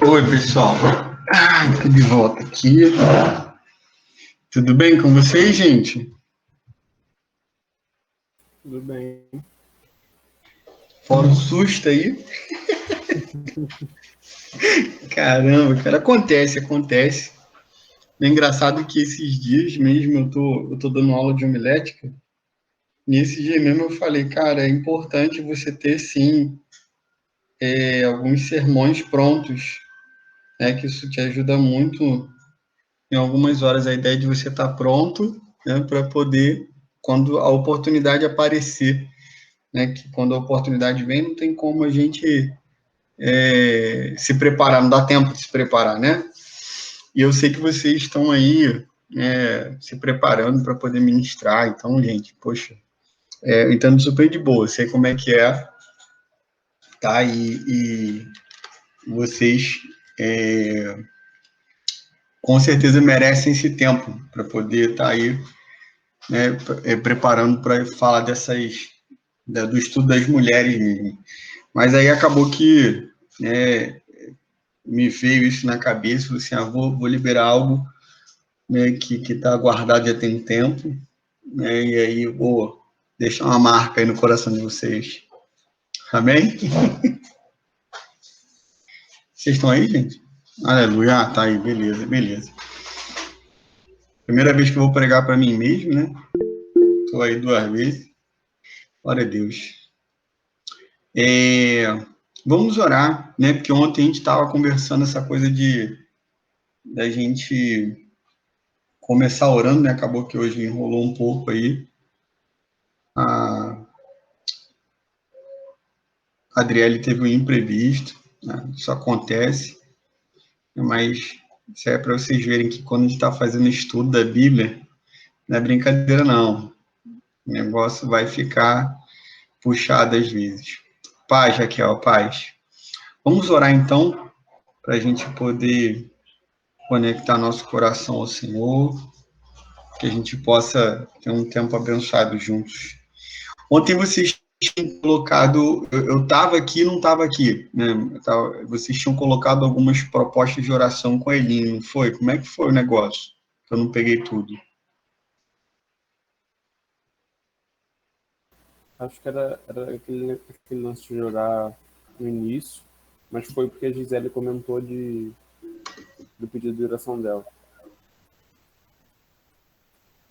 Oi, pessoal. Tô de volta aqui. Tudo bem com vocês, gente? Tudo bem. Fora o susto aí. Caramba, cara, acontece. É engraçado que esses dias mesmo eu tô dando aula de homilética. Nesse dia mesmo eu falei, cara, é importante você ter, sim, alguns sermões prontos, né? Que isso te ajuda muito em algumas horas. A ideia de você estar pronto, né? Para poder, quando a oportunidade aparecer, né? Que quando a oportunidade vem, não tem como a gente se preparar, não dá tempo de se preparar, né? E eu sei que vocês estão aí se preparando para poder ministrar, então, gente, poxa, eu entendo super de boa, sei como é que é, tá? E vocês com certeza merecem esse tempo para poder estar aí, né, preparando para falar do estudo das mulheres mesmo. Mas aí acabou que me veio isso na cabeça, assim, vou liberar algo, né, que está guardado já tem tempo, né, e aí vou deixar uma marca aí no coração de vocês. Amém? Vocês estão aí, gente? Aleluia, tá aí, beleza. Primeira vez que eu vou pregar para mim mesmo, né? Estou aí 2 vezes. Glória a Deus. Vamos orar, né? Porque ontem a gente estava conversando essa coisa da gente começar orando, né? Acabou que hoje enrolou um pouco aí. A Adriele teve um imprevisto, né? Isso acontece, mas isso é para vocês verem que quando a gente está fazendo estudo da Bíblia, não é brincadeira, não. O negócio vai ficar puxado às vezes. Paz, Raquel, paz. Vamos orar então, para a gente poder conectar nosso coração ao Senhor, que a gente possa ter um tempo abençoado juntos. Ontem vocês tinham colocado, eu estava aqui e não estava aqui, né? Vocês tinham colocado algumas propostas de oração com a Eline, não foi? Como é que foi o negócio? Eu não peguei tudo. Acho que era aquele lance de jogar no início, mas foi porque a Gisele comentou do pedido de oração dela.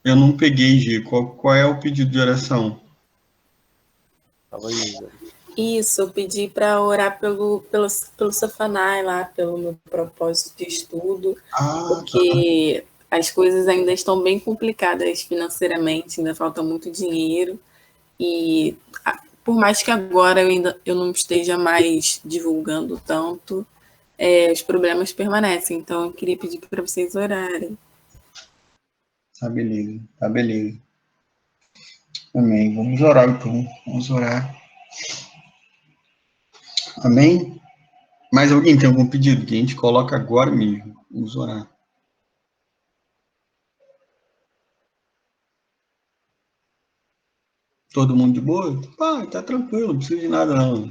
Eu não peguei, Gi. Qual é o pedido de oração? Fala aí, Gisele. Isso, eu pedi para orar pelo Safanai lá, pelo meu propósito de estudo, porque as coisas ainda estão bem complicadas financeiramente, ainda falta muito dinheiro, e por mais que agora eu não esteja mais divulgando tanto, os problemas permanecem, então eu queria pedir para vocês orarem. Tá beleza. Amém. Vamos orar então. Vamos orar. Amém? Mais alguém tem algum pedido? Que a gente coloca agora mesmo. Vamos orar. Todo mundo de boa? Tá tranquilo, não precisa de nada não.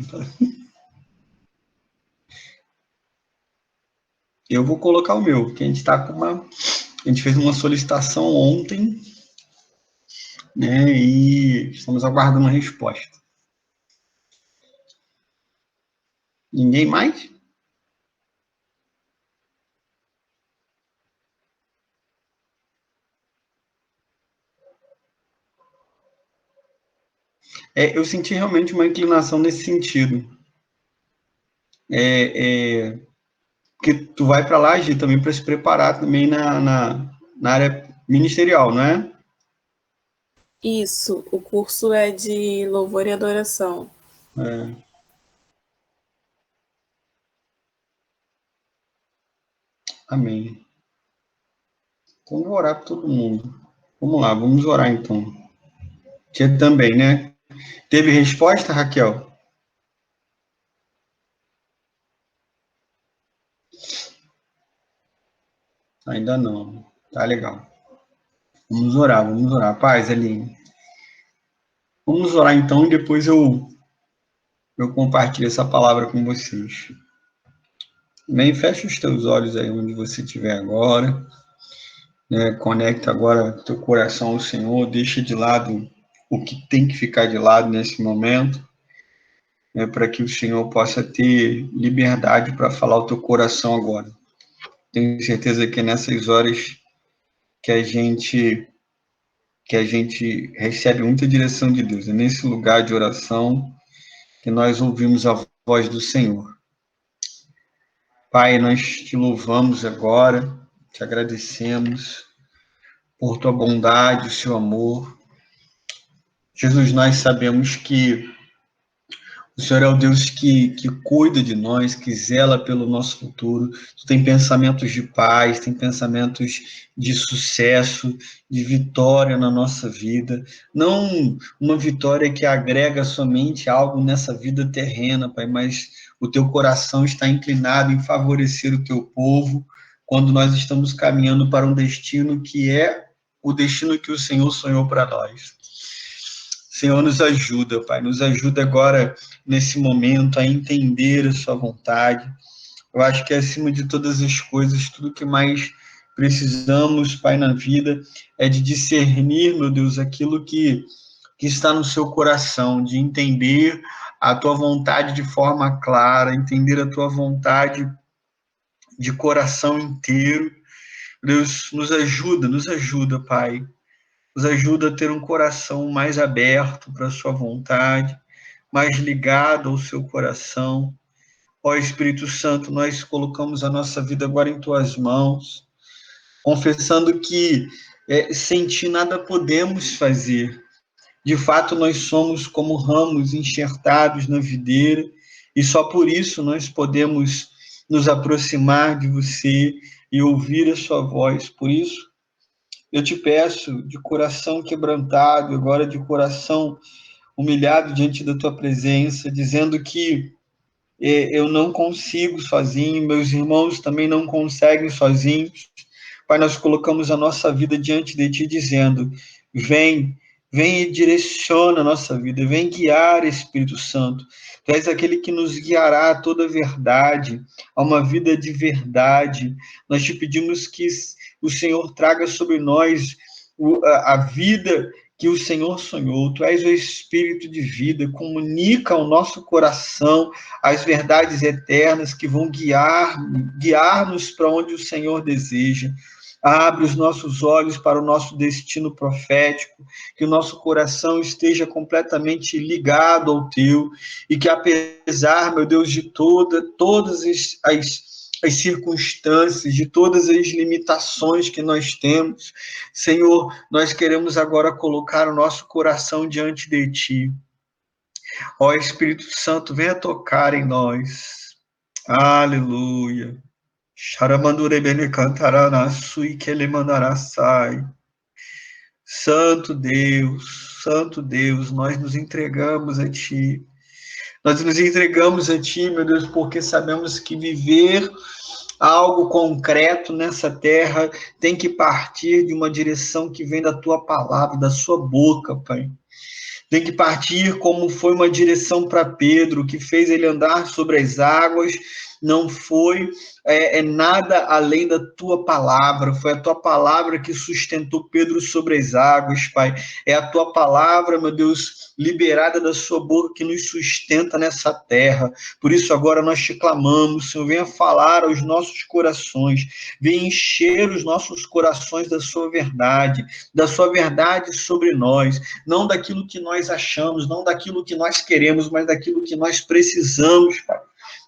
Eu vou colocar o meu, porque a gente tá com a gente fez uma solicitação ontem, né, e estamos aguardando a resposta. Ninguém mais? Eu senti realmente uma inclinação nesse sentido. Porque tu vai para lá, Gi, também para se preparar também na área ministerial, não é? Isso, o curso é de louvor e adoração. Amém. Então, vou orar para todo mundo. Vamos lá, vamos orar então. Tia também, né? Teve resposta, Raquel? Ainda não. Tá legal. Vamos orar. Paz, Aline. Vamos orar então e depois eu compartilho essa palavra com vocês. Amém? Fecha os teus olhos aí onde você estiver agora. Né? Conecta agora teu coração ao Senhor. Deixa de lado o que tem que ficar de lado nesse momento. Né? Para que o Senhor possa ter liberdade para falar o teu coração agora. Tenho certeza que nessas horas que a gente recebe muita direção de Deus. É nesse lugar de oração que nós ouvimos a voz do Senhor. Pai, nós te louvamos agora, te agradecemos por tua bondade, o seu amor. Jesus, nós sabemos que o Senhor é o Deus que cuida de nós, que zela pelo nosso futuro. Tu tem pensamentos de paz, tem pensamentos de sucesso, de vitória na nossa vida. Não uma vitória que agrega somente algo nessa vida terrena, Pai, mas o teu coração está inclinado em favorecer o teu povo quando nós estamos caminhando para um destino que é o destino que o Senhor sonhou para nós. Senhor, nos ajuda, Pai, nos ajuda agora, nesse momento, a entender a sua vontade. Eu acho que, acima de todas as coisas, tudo que mais precisamos, Pai, na vida, é de discernir, meu Deus, aquilo que está no seu coração, de entender a tua vontade de forma clara, entender a tua vontade de coração inteiro. Deus, nos ajuda, Pai. Nos ajuda a ter um coração mais aberto para a sua vontade, mais ligado ao seu coração. Ó Espírito Santo, nós colocamos a nossa vida agora em tuas mãos, confessando que sem ti nada podemos fazer. De fato, nós somos como ramos enxertados na videira, e só por isso nós podemos nos aproximar de você e ouvir a sua voz. Por isso, eu te peço, de coração quebrantado, agora de coração humilhado diante da tua presença, dizendo que eu não consigo sozinho, meus irmãos também não conseguem sozinhos. Pai, nós colocamos a nossa vida diante de ti, dizendo: vem e direciona a nossa vida, vem guiar, Espírito Santo. Tu és aquele que nos guiará a toda a verdade, a uma vida de verdade. Nós te pedimos que o Senhor traga sobre nós a vida que o Senhor sonhou. Tu és o Espírito de vida, comunica ao nosso coração as verdades eternas que vão guiar-nos para onde o Senhor deseja. Abre os nossos olhos para o nosso destino profético, que o nosso coração esteja completamente ligado ao teu, e que apesar, meu Deus, de todas as circunstâncias, de todas as limitações que nós temos, Senhor, nós queremos agora colocar o nosso coração diante de ti. Ó Espírito Santo, venha tocar em nós. Aleluia. Santo Deus, nós nos entregamos a ti. Nós nos entregamos a ti, meu Deus, porque sabemos que viver algo concreto nessa terra tem que partir de uma direção que vem da tua palavra, da sua boca, Pai. Tem que partir como foi uma direção para Pedro, que fez ele andar sobre as águas. Não foi nada além da tua palavra, foi a tua palavra que sustentou Pedro sobre as águas, Pai. É a tua palavra, meu Deus, liberada da sua boca que nos sustenta nessa terra. Por isso agora nós te clamamos, Senhor, venha falar aos nossos corações, venha encher os nossos corações da sua verdade sobre nós, não daquilo que nós achamos, não daquilo que nós queremos, mas daquilo que nós precisamos, Pai.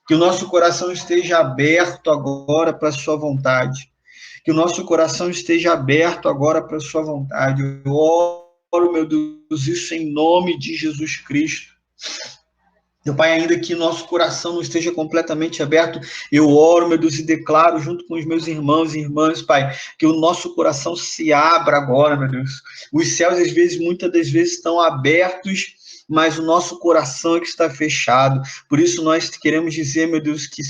Que o nosso coração esteja aberto agora para a sua vontade. Que o nosso coração esteja aberto agora para a sua vontade. Eu oro, meu Deus, isso em nome de Jesus Cristo. Meu Pai, ainda que nosso coração não esteja completamente aberto, eu oro, meu Deus, e declaro junto com os meus irmãos e irmãs, Pai, que o nosso coração se abra agora, meu Deus. Os céus, às vezes, muitas das vezes, estão abertos, mas o nosso coração é que está fechado. Por isso nós queremos dizer, meu Deus, que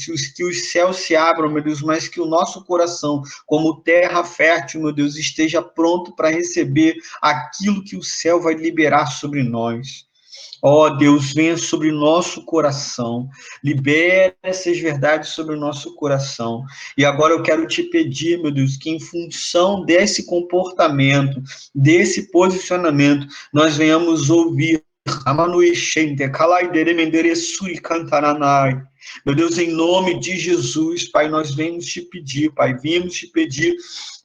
os céus se abram, meu Deus, mas que o nosso coração, como terra fértil, meu Deus, esteja pronto para receber aquilo que o céu vai liberar sobre nós. Ó Deus, venha sobre o nosso coração, libera essas verdades sobre o nosso coração. E agora eu quero te pedir, meu Deus, que em função desse comportamento, desse posicionamento, nós venhamos ouvir. Meu Deus, em nome de Jesus, Pai, nós vemos te pedir, Pai, vimos te pedir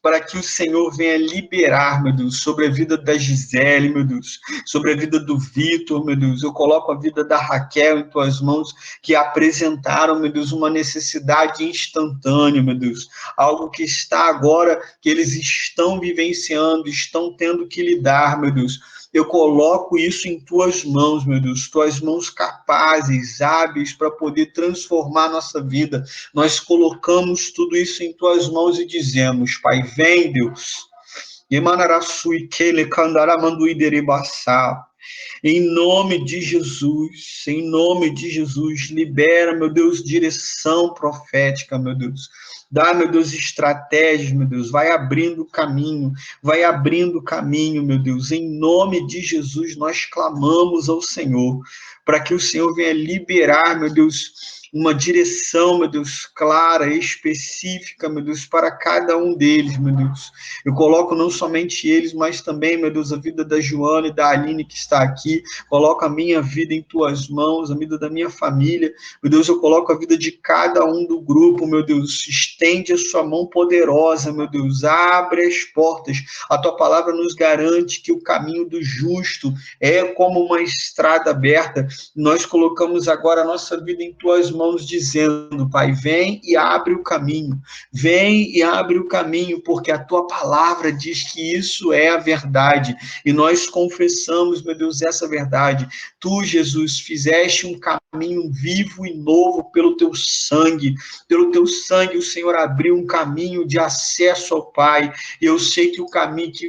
para que o Senhor venha liberar, meu Deus, sobre a vida da Gisele, meu Deus, sobre a vida do Vitor, meu Deus. Eu coloco a vida da Raquel em tuas mãos, que apresentaram, meu Deus, uma necessidade instantânea, meu Deus, algo que está agora, que eles estão vivenciando, estão tendo que lidar, meu Deus. Eu coloco isso em tuas mãos, meu Deus, tuas mãos capazes, hábeis para poder transformar a nossa vida. Nós colocamos tudo isso em tuas mãos e dizemos, Pai, vem, Deus. Em nome de Jesus, libera, meu Deus, direção profética, meu Deus. Dá, meu Deus, estratégias, meu Deus. Vai abrindo caminho, meu Deus. Em nome de Jesus, nós clamamos ao Senhor, para que o Senhor venha liberar, meu Deus, uma direção, meu Deus, clara, específica, meu Deus, para cada um deles, meu Deus. Eu coloco não somente eles, mas também, meu Deus, a vida da Joana e da Aline que está aqui. Coloco a minha vida em tuas mãos, a vida da minha família. Meu Deus, eu coloco a vida de cada um do grupo, meu Deus. Estende a sua mão poderosa, meu Deus. Abre as portas. A tua palavra nos garante que o caminho do justo é como uma estrada aberta. Nós colocamos agora a nossa vida em tuas mãos, dizendo, Pai, vem e abre o caminho. Vem e abre o caminho, porque a tua palavra diz que isso é a verdade. E nós confessamos, meu Deus, essa verdade. Tu, Jesus, fizeste um caminho vivo e novo pelo teu sangue. Pelo teu sangue, o Senhor abriu um caminho de acesso ao Pai. E eu sei que o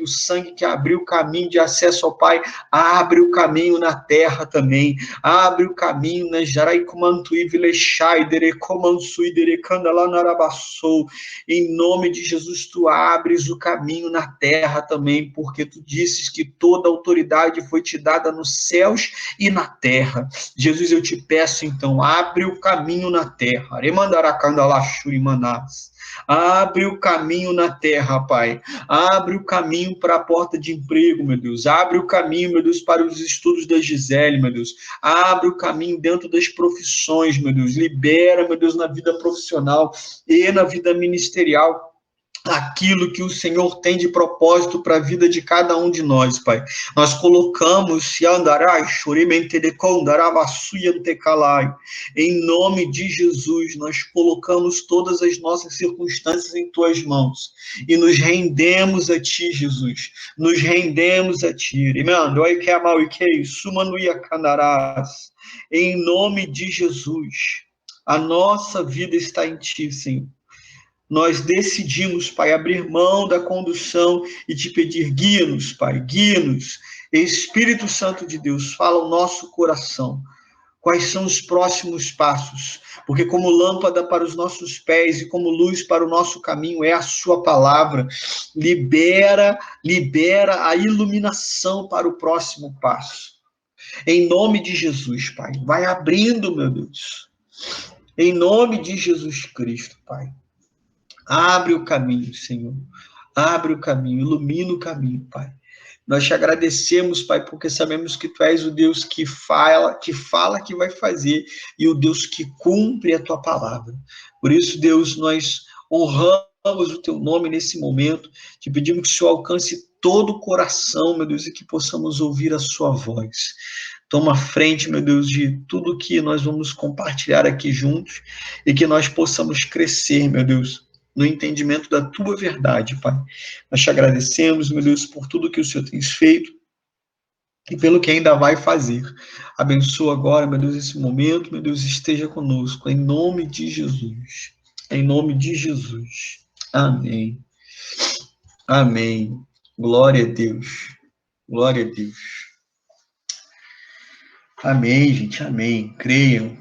sangue que abriu o caminho de acesso ao Pai, abre o caminho na terra também. Abre o caminho na Jaraicumantuí, Vilexai, Derecomansui, Derecandalanarabassou. Em nome de Jesus, tu abres o caminho na terra também, porque tu disses que toda autoridade foi te dada nos céus e na terra. Jesus, eu te peço então, abre o caminho na terra. Abre o caminho na terra, Pai. Abre o caminho para a porta de emprego, meu Deus. Abre o caminho, meu Deus, para os estudos da Gisele, meu Deus. Abre o caminho dentro das profissões, meu Deus. Libera, meu Deus, na vida profissional e na vida ministerial aquilo que o Senhor tem de propósito para a vida de cada um de nós, Pai. Nós colocamos em nome de Jesus, nós colocamos todas as nossas circunstâncias em tuas mãos e nos rendemos a ti, Jesus. Nos rendemos a ti. Em nome de Jesus, a nossa vida está em ti, Senhor. Nós decidimos, Pai, abrir mão da condução e te pedir, guia-nos, Pai, guia-nos. Espírito Santo de Deus, fala o nosso coração. Quais são os próximos passos? Porque como lâmpada para os nossos pés e como luz para o nosso caminho é a sua palavra. Libera a iluminação para o próximo passo. Em nome de Jesus, Pai. Vai abrindo, meu Deus. Em nome de Jesus Cristo, Pai. Abre o caminho, Senhor. Abre o caminho, ilumina o caminho, Pai. Nós te agradecemos, Pai, porque sabemos que Tu és o Deus que fala que vai fazer e o Deus que cumpre a Tua palavra. Por isso, Deus, nós honramos o Teu nome nesse momento. Te pedimos que o Senhor alcance todo o coração, meu Deus, e que possamos ouvir a Sua voz. Toma frente, meu Deus, de tudo que nós vamos compartilhar aqui juntos e que nós possamos crescer, meu Deus, no entendimento da Tua verdade, Pai. Nós te agradecemos, meu Deus, por tudo que o Senhor tem feito e pelo que ainda vai fazer. Abençoa agora, meu Deus, esse momento, meu Deus, esteja conosco, em nome de Jesus. Em nome de Jesus. Amém. Amém. Glória a Deus. Glória a Deus. Amém, gente, amém. Creiam.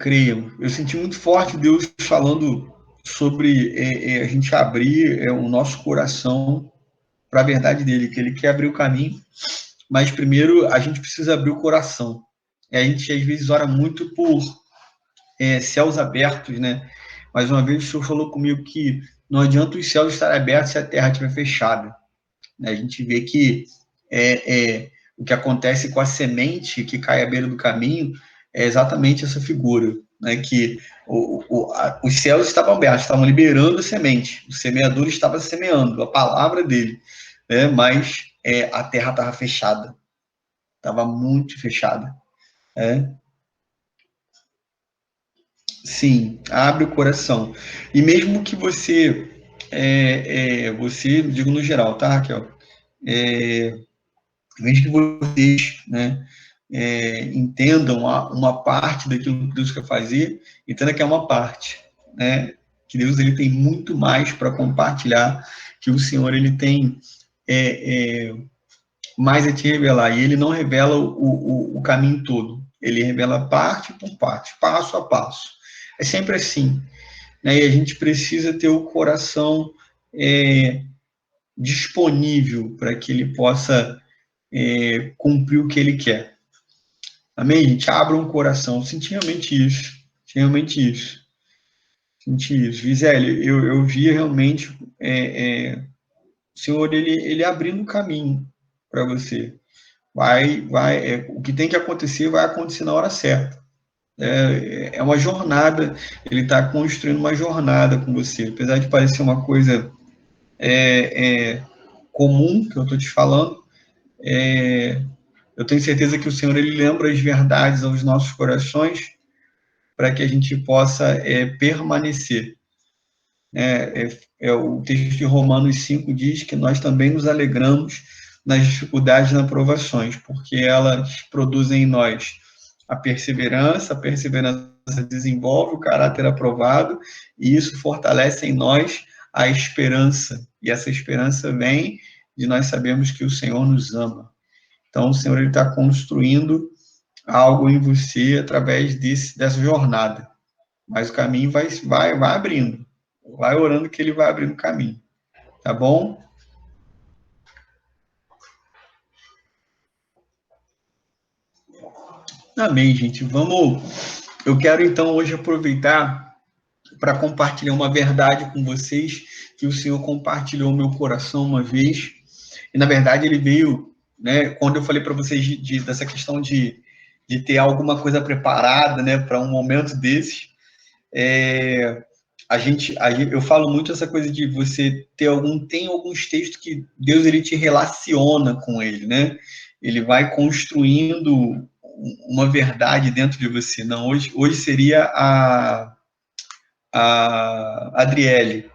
Eu senti muito forte Deus falando sobre a gente abrir o nosso coração para a verdade dele, que ele quer abrir o caminho, mas primeiro a gente precisa abrir o coração. a gente às vezes ora muito por céus abertos, né? Mais uma vez o Senhor falou comigo que não adianta os céus estarem abertos se a terra estiver fechada. A gente vê que o que acontece com a semente que cai à beira do caminho é exatamente essa figura, né? Que os céus estavam abertos, estavam liberando a semente, o semeador estava semeando a palavra dele, né? Mas a terra estava fechada, estava muito fechada. Sim, abre o coração. E mesmo que você, digo no geral, tá, Raquel? Mesmo que vocês, né, entendam uma parte daquilo que Deus quer fazer, entenda que é uma parte, né? Que Deus ele tem muito mais para compartilhar, que o Senhor ele tem mais a te revelar. E ele não revela o caminho todo, ele revela parte por parte, passo a passo. É sempre assim, né? E a gente precisa ter o coração disponível para que ele possa cumprir o que ele quer. Amém, gente? Abra um coração. Senti realmente isso. Realmente isso. Senti isso. Gisele, eu via realmente o Senhor, ele abrindo o caminho para você. O que tem que acontecer, vai acontecer na hora certa. É uma jornada, ele está construindo uma jornada com você. Apesar de parecer uma coisa comum, que eu estou te falando, eu tenho certeza que o Senhor ele lembra as verdades aos nossos corações para que a gente possa permanecer. O texto de Romanos 5 diz que nós também nos alegramos nas dificuldades e nas provações, porque elas produzem em nós a perseverança desenvolve o caráter aprovado, e isso fortalece em nós a esperança, e essa esperança vem de nós sabemos que o Senhor nos ama. Então, o Senhor está construindo algo em você através dessa jornada. Mas o caminho vai abrindo. Vai orando que ele vai abrindo o caminho. Tá bom? Amém, gente. Eu quero, então, hoje aproveitar para compartilhar uma verdade com vocês que o Senhor compartilhou no meu coração uma vez. E, na verdade, ele veio, né, quando eu falei para vocês dessa questão de ter alguma coisa preparada, né, para um momento desses. Eu falo muito essa coisa de você tem alguns textos que Deus ele te relaciona com ele, né? Ele vai construindo uma verdade dentro de você. Não, hoje seria a Adriele.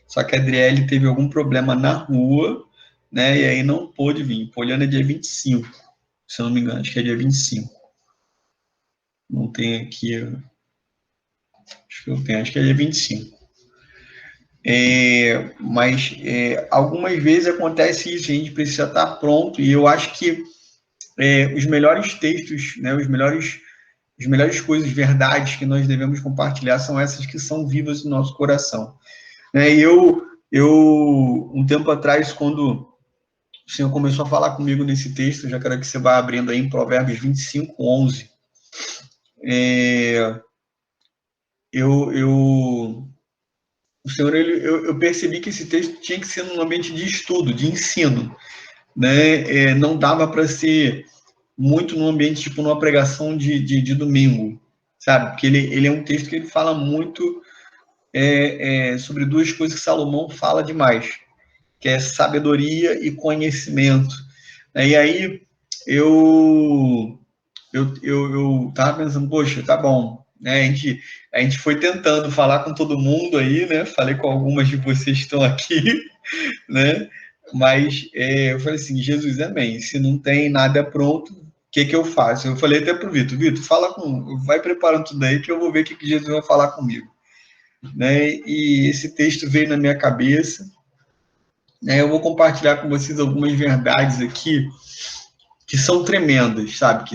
Só que a Adriele teve algum problema na rua, né? E aí não pôde vir. Poliana é dia 25, se eu não me engano, acho que é dia 25. Não tem aqui. Acho que é dia 25. Mas algumas vezes acontece isso, a gente precisa estar pronto, e eu acho que os melhores textos, né, as melhores coisas, verdades que nós devemos compartilhar são essas que são vivas no nosso coração. E um tempo atrás, quando o Senhor começou a falar comigo nesse texto, já quero que você vá abrindo aí em Provérbios 25, 11. O Senhor, eu percebi que esse texto tinha que ser num ambiente de estudo, de ensino, né? Não dava para ser muito num ambiente, tipo, numa pregação de domingo, sabe? Porque ele é um texto que ele fala muito sobre duas coisas que Salomão fala demais, que é sabedoria e conhecimento. E aí, eu tava pensando, poxa, tá bom, né? A gente foi tentando falar com todo mundo aí, né? Falei com algumas de vocês que estão aqui, né? Mas eu falei assim, Jesus, amém. Se não tem nada pronto, o que eu faço? Eu falei até pro Vitor, vai preparando tudo aí que eu vou ver o que Jesus vai falar comigo, né? E esse texto veio na minha cabeça, né? Eu vou compartilhar com vocês algumas verdades aqui que são tremendas, sabe?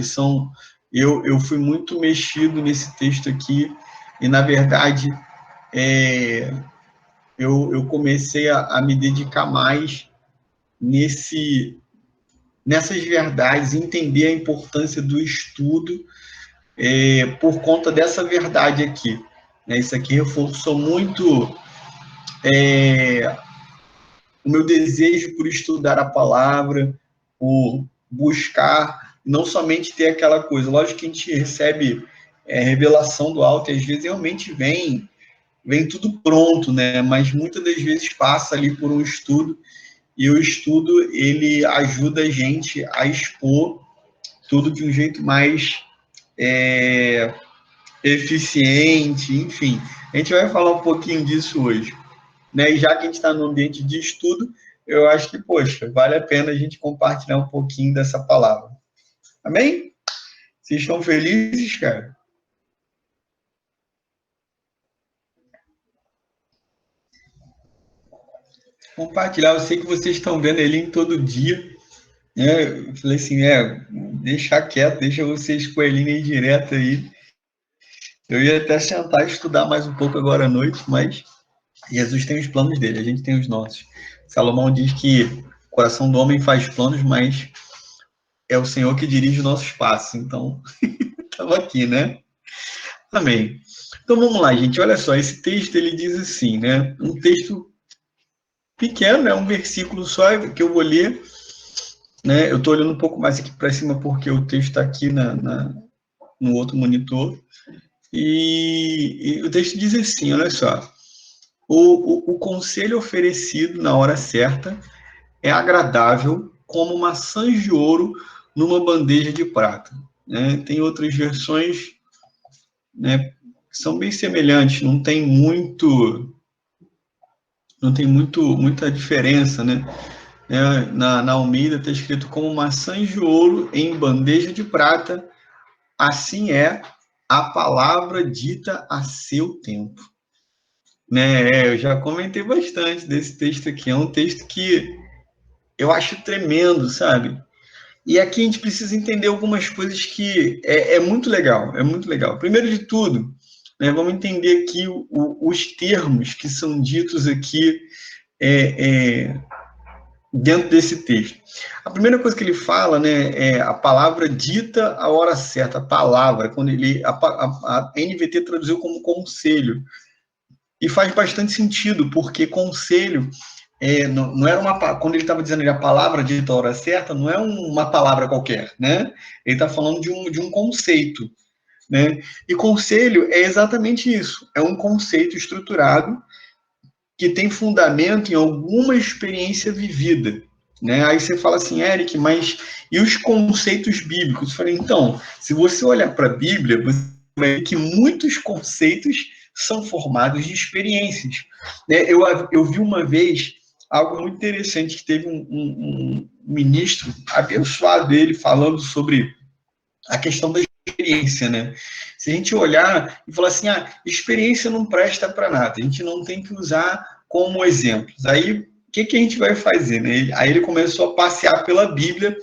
Eu fui muito mexido nesse texto aqui, e, na verdade, eu comecei a me dedicar mais nessas verdades, entender a importância do estudo, por conta dessa verdade aqui. Né? Isso aqui reforçou muito o meu desejo por estudar a palavra, por buscar, não somente ter aquela coisa. Lógico que a gente recebe revelação do alto e às vezes realmente vem tudo pronto, né? Mas muitas das vezes passa ali por um estudo, e o estudo, ele ajuda a gente a expor tudo de um jeito mais eficiente, enfim. A gente vai falar um pouquinho disso hoje. Né? E já que a gente está no ambiente de estudo, eu acho que, poxa, vale a pena a gente compartilhar um pouquinho dessa palavra. Amém? Vocês estão felizes, cara? Compartilhar, eu sei que vocês estão vendo ele em todo dia. Né? Eu falei assim, deixar quieto, deixa vocês com ele aí direto aí. Eu ia até sentar e estudar mais um pouco agora à noite, mas Jesus tem os planos dele, a gente tem os nossos. Salomão diz que o coração do homem faz planos, mas é o Senhor que dirige os nossos passos. Então, estava aqui, né? Amém. Então, vamos lá, gente. Olha só, esse texto, ele diz assim, né? Um texto pequeno, né? Um versículo só que eu vou ler. Né? Eu estou olhando um pouco mais aqui para cima porque o texto está aqui no outro monitor. E o texto diz assim, olha só. O conselho oferecido na hora certa é agradável como maçãs de ouro numa bandeja de prata. Né? Tem outras versões, né, que são bem semelhantes, não tem muita diferença, né? Na Almeida está escrito como maçãs de ouro em bandeja de prata, assim é a palavra dita a seu tempo. Né? Eu já comentei bastante desse texto aqui, é um texto que eu acho tremendo, sabe? E aqui a gente precisa entender algumas coisas que é muito legal, é muito legal. Primeiro de tudo, né, vamos entender aqui os termos que são ditos aqui dentro desse texto. A primeira coisa que ele fala, né, é a palavra dita à hora certa, a palavra, quando a NVT traduziu como conselho. E faz bastante sentido, porque conselho não era quando ele estava dizendo ali, a palavra dita à hora certa, não é uma palavra qualquer, né? Ele está falando de um conceito, né? E conselho é exatamente isso, é um conceito estruturado que tem fundamento em alguma experiência vivida, né? Aí você fala assim, Eric, mas e os conceitos bíblicos? Eu falei, então, se você olhar para a Bíblia, você vai ver que muitos conceitos são formados de experiências. Né? Eu vi uma vez algo muito interessante, que teve um ministro abençoado dele falando sobre a questão da experiência, né? Se a gente olhar e falar assim, experiência não presta para nada, a gente não tem que usar como exemplos. Aí, o que a gente vai fazer? Né? Aí ele começou a passear pela Bíblia,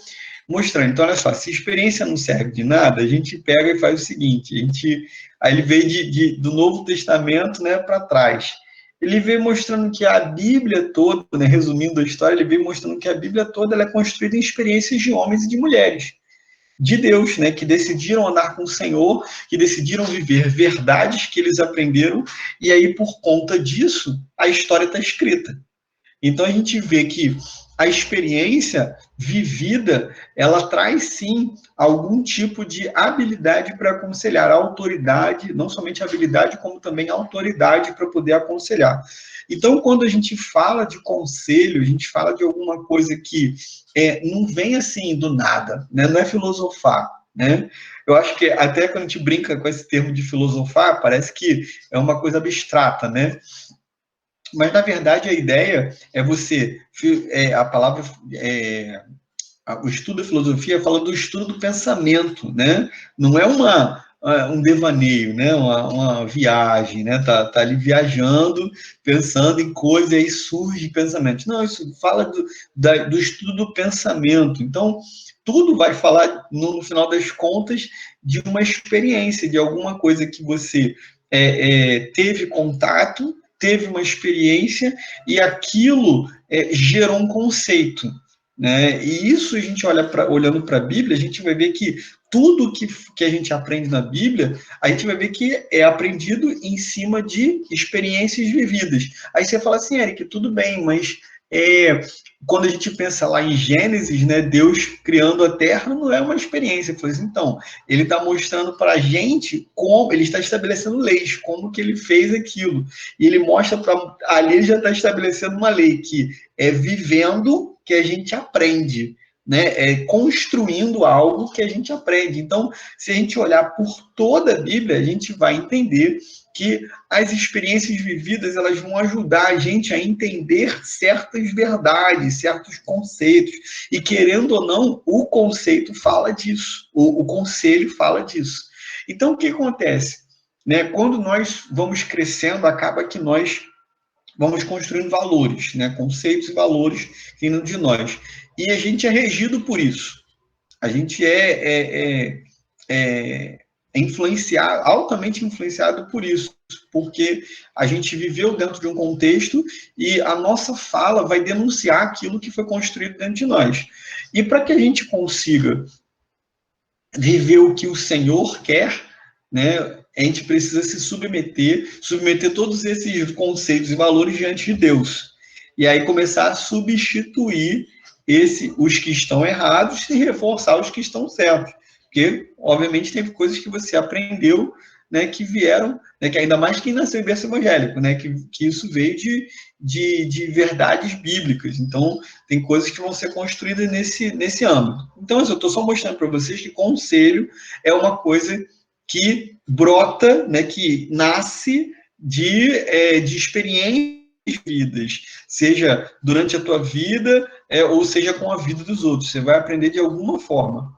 mostrando. Então, olha só, se experiência não serve de nada, a gente pega e faz o seguinte, aí ele veio do Novo Testamento, né, para trás. Ele veio mostrando que a Bíblia toda, né, resumindo a história, ele veio mostrando que a Bíblia toda ela é construída em experiências de homens e de mulheres, de Deus, né, que decidiram andar com o Senhor, que decidiram viver verdades que eles aprenderam, e aí, por conta disso, a história está escrita. Então, a gente vê que a experiência vivida, ela traz, sim, algum tipo de habilidade para aconselhar, autoridade, não somente habilidade, como também autoridade para poder aconselhar. Então, quando a gente fala de conselho, a gente fala de alguma coisa que não vem assim do nada, né? Não é filosofar, né? Eu acho que até quando a gente brinca com esse termo de filosofar, parece que é uma coisa abstrata, né? Mas, na verdade, a ideia é a palavra, o estudo da filosofia fala do estudo do pensamento, né? Não é um devaneio, né? Uma viagem, né? Tá ali viajando, pensando em coisas, e aí surge pensamento. Não, isso fala do estudo do pensamento. Então, tudo vai falar, no final das contas, de uma experiência, de alguma coisa que você teve contato, teve uma experiência, e aquilo gerou um conceito. né? E isso a gente olhando para a Bíblia, a gente vai ver que tudo que a gente aprende na Bíblia, a gente vai ver que é aprendido em cima de experiências vividas. Aí você fala assim, Eric, tudo bem, mas quando a gente pensa lá em Gênesis, né, Deus criando a Terra não é uma experiência. Assim, então, ele está mostrando para a gente como ele está estabelecendo leis, como que ele fez aquilo. E ele mostra para ali ele já está estabelecendo uma lei que é vivendo que a gente aprende, né? É construindo algo que a gente aprende. Então, se a gente olhar por toda a Bíblia, a gente vai entender que as experiências vividas elas vão ajudar a gente a entender certas verdades, certos conceitos. E querendo ou não, o conceito fala disso, o conselho fala disso. Então, o que acontece? Né? Quando nós vamos crescendo, acaba que nós vamos construindo valores, né? Conceitos e valores vindo de nós. E a gente é regido por isso. A gente é influenciado, altamente influenciado por isso, porque a gente viveu dentro de um contexto e a nossa fala vai denunciar aquilo que foi construído dentro de nós. E para que a gente consiga viver o que o Senhor quer, né, a gente precisa se submeter todos esses conceitos e valores diante de Deus. E aí começar a substituir os que estão errados e reforçar os que estão certos. Porque, obviamente, tem coisas que você aprendeu, né, que vieram, né, que ainda mais quem nasceu em berço evangélico, né, que isso veio de verdades bíblicas. Então, tem coisas que vão ser construídas nesse âmbito. Então, eu estou só mostrando para vocês que conselho é uma coisa que brota, né, que nasce de experiências vidas, seja durante a tua vida, ou seja com a vida dos outros. Você vai aprender de alguma forma.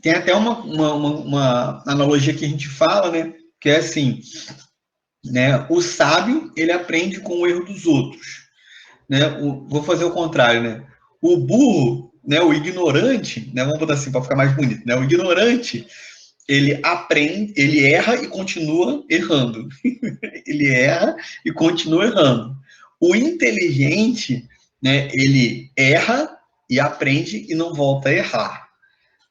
Tem até uma analogia que a gente fala, né, que é assim, né, o sábio, ele aprende com o erro dos outros. Né, vou fazer o contrário, né? O burro, né, o ignorante, né, vamos botar assim para ficar mais bonito, né? O ignorante, ele aprende, ele erra e continua errando. Ele erra e continua errando. O inteligente, né, ele erra e aprende e não volta a errar,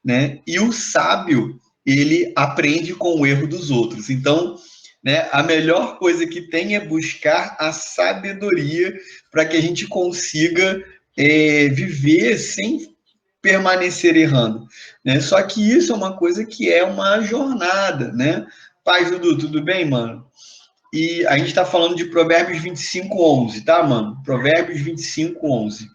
né? E o sábio, ele aprende com o erro dos outros. Então, né, a melhor coisa que tem é buscar a sabedoria para que a gente consiga viver sem permanecer errando, né? Só que isso é uma coisa que é uma jornada, né? Paz, Dudu, tudo bem, mano? E a gente está falando de Provérbios 25:11, tá, mano? Provérbios 25:11.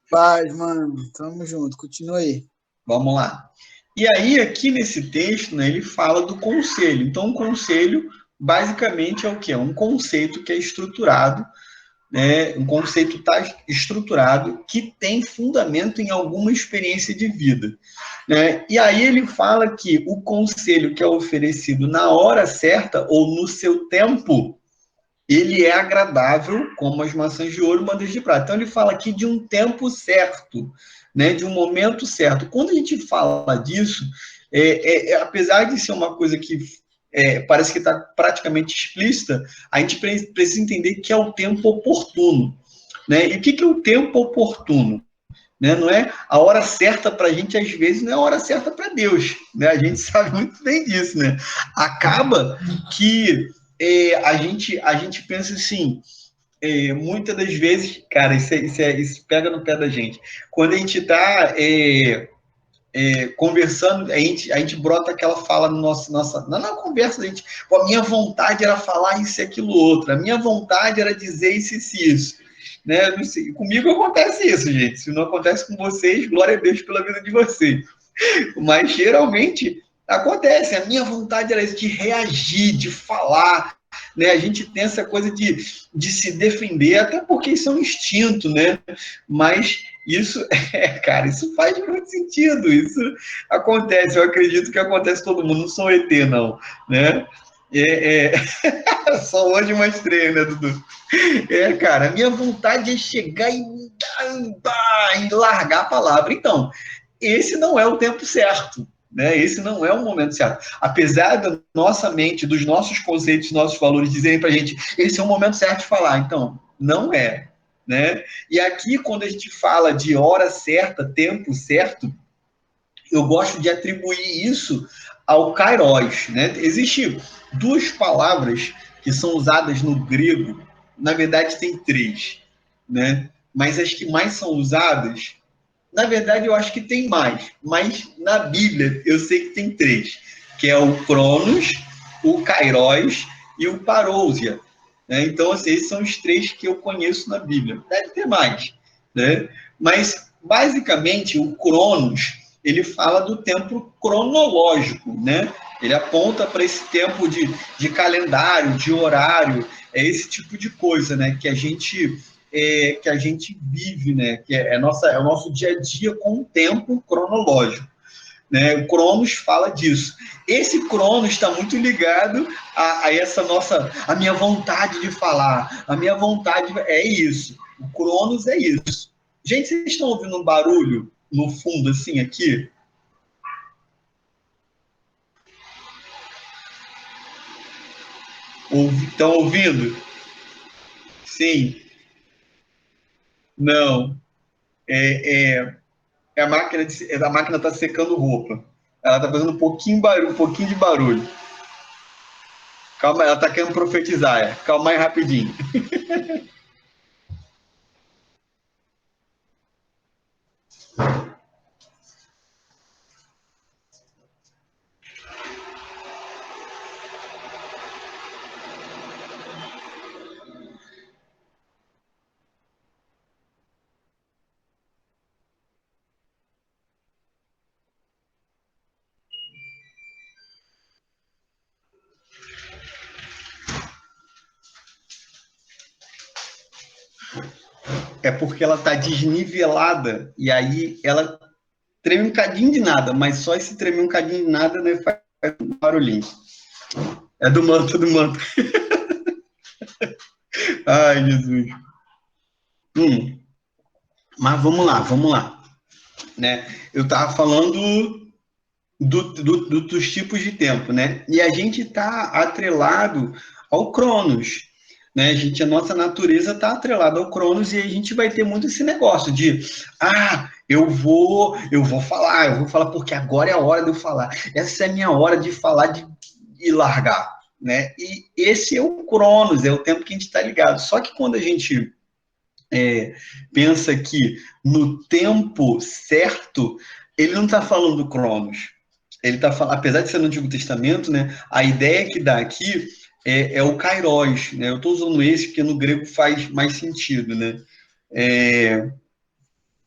Paz, mano. Tamo junto. Continua aí. Vamos lá. E aí, aqui nesse texto, né, ele fala do conselho. Então, o conselho, basicamente, é o quê? É um conceito que é estruturado, né, um conceito está estruturado que tem fundamento em alguma experiência de vida. Né? E aí ele fala que o conselho que é oferecido na hora certa ou no seu tempo, ele é agradável como as maçãs de ouro, bandas de prata. Então ele fala aqui de um tempo certo, né, de um momento certo. Quando a gente fala disso, apesar de ser uma coisa que parece que está praticamente explícita, a gente precisa entender que é o tempo oportuno. Né? E o que é o tempo oportuno? Né? Não é a hora certa para a gente, às vezes, não é a hora certa para Deus. Né? A gente sabe muito bem disso. Né? Acaba que a gente pensa assim, muitas das vezes, cara, isso pega no pé da gente. Quando a gente está conversando, a gente brota aquela fala no na conversa, a gente, a minha vontade era falar isso e aquilo outro, a minha vontade era dizer isso e isso. Né? Não sei, comigo acontece isso, gente. Se não acontece com vocês, glória a Deus pela vida de vocês. Mas geralmente acontece. A minha vontade era de reagir, de falar. Né? A gente tem essa coisa de se defender, até porque isso é um instinto, né? Mas isso, cara, isso faz muito sentido. Isso acontece. Eu acredito que acontece com todo mundo. Não sou ET, não, né? Só hoje mostrei, né, Dudu? Cara, a minha vontade é chegar e largar a palavra. Então, esse não é o tempo certo. Né? Esse não é o momento certo. Apesar da nossa mente, dos nossos conceitos, dos nossos valores dizerem para a gente, esse é o momento certo de falar. Então, não é. né? E aqui, quando a gente fala de hora certa, tempo certo, eu gosto de atribuir isso ao kairos, né? Existem duas palavras que são usadas no grego, na verdade tem três, né? Mas as que mais são usadas, na verdade eu acho que tem mais, mas na Bíblia eu sei que tem três, que é o Cronos, o Kairos e o Parousia, né? Então, assim, esses são os três que eu conheço na Bíblia. Deve ter mais, né? Mas, basicamente, o Cronos, ele fala do tempo cronológico, né? Ele aponta para esse tempo de calendário, de horário, é esse tipo de coisa, né? Que a gente vive, né? Que é o nosso dia a dia com o tempo cronológico, né? O Cronos fala disso. Esse Cronos está muito ligado a essa a minha vontade de falar, a minha vontade é isso. O Cronos é isso. Gente, vocês estão ouvindo um barulho no fundo assim aqui? Estão ouvindo? Sim. Não. A máquina está secando roupa. Ela está fazendo um pouquinho de barulho. Calma, ela está querendo profetizar. Calma aí rapidinho. É porque ela está desnivelada e aí ela treme um cadinho de nada, mas só esse tremer um cadinho de nada, né, faz um barulhinho. É do manto, do manto. Ai, Jesus. Mas vamos lá. Né? Eu estava falando dos tipos de tempo, né? E a gente está atrelado ao Cronos, né? A nossa natureza está atrelada ao Cronos e a gente vai ter muito esse negócio de eu vou falar porque agora é a hora de eu falar. Essa é a minha hora de falar e largar, né? E esse é o Cronos, é o tempo que a gente está ligado. Só que quando a gente pensa que no tempo certo, ele não está falando do Cronos. Ele está falando, apesar de ser no Antigo Testamento, né, a ideia que dá aqui é o Kairos, né? Eu estou usando esse porque no grego faz mais sentido, né?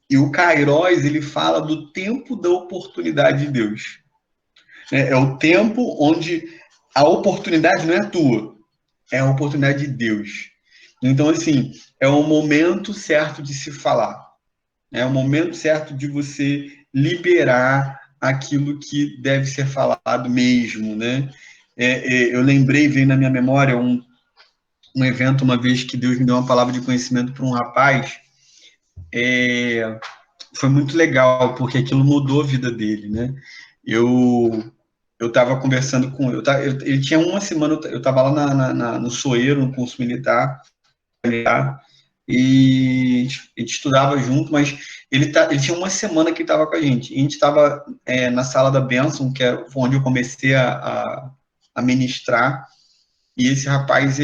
E o Kairos, ele fala do tempo da oportunidade de Deus. É o tempo onde a oportunidade não é tua, é a oportunidade de Deus. Então, assim, é o momento certo de se falar. É o momento certo de você liberar aquilo que deve ser falado mesmo, né? Eu lembrei, veio na minha memória um evento uma vez que Deus me deu uma palavra de conhecimento para um rapaz. Foi muito legal, porque aquilo mudou a vida dele, né? Eu estava conversando com ele tinha uma semana, eu estava lá no Soeiro, no curso militar, e a gente estudava junto, mas ele tinha uma semana que estava com a gente. A gente estava na sala da bênção, que é onde eu comecei a ministrar, e esse rapaz,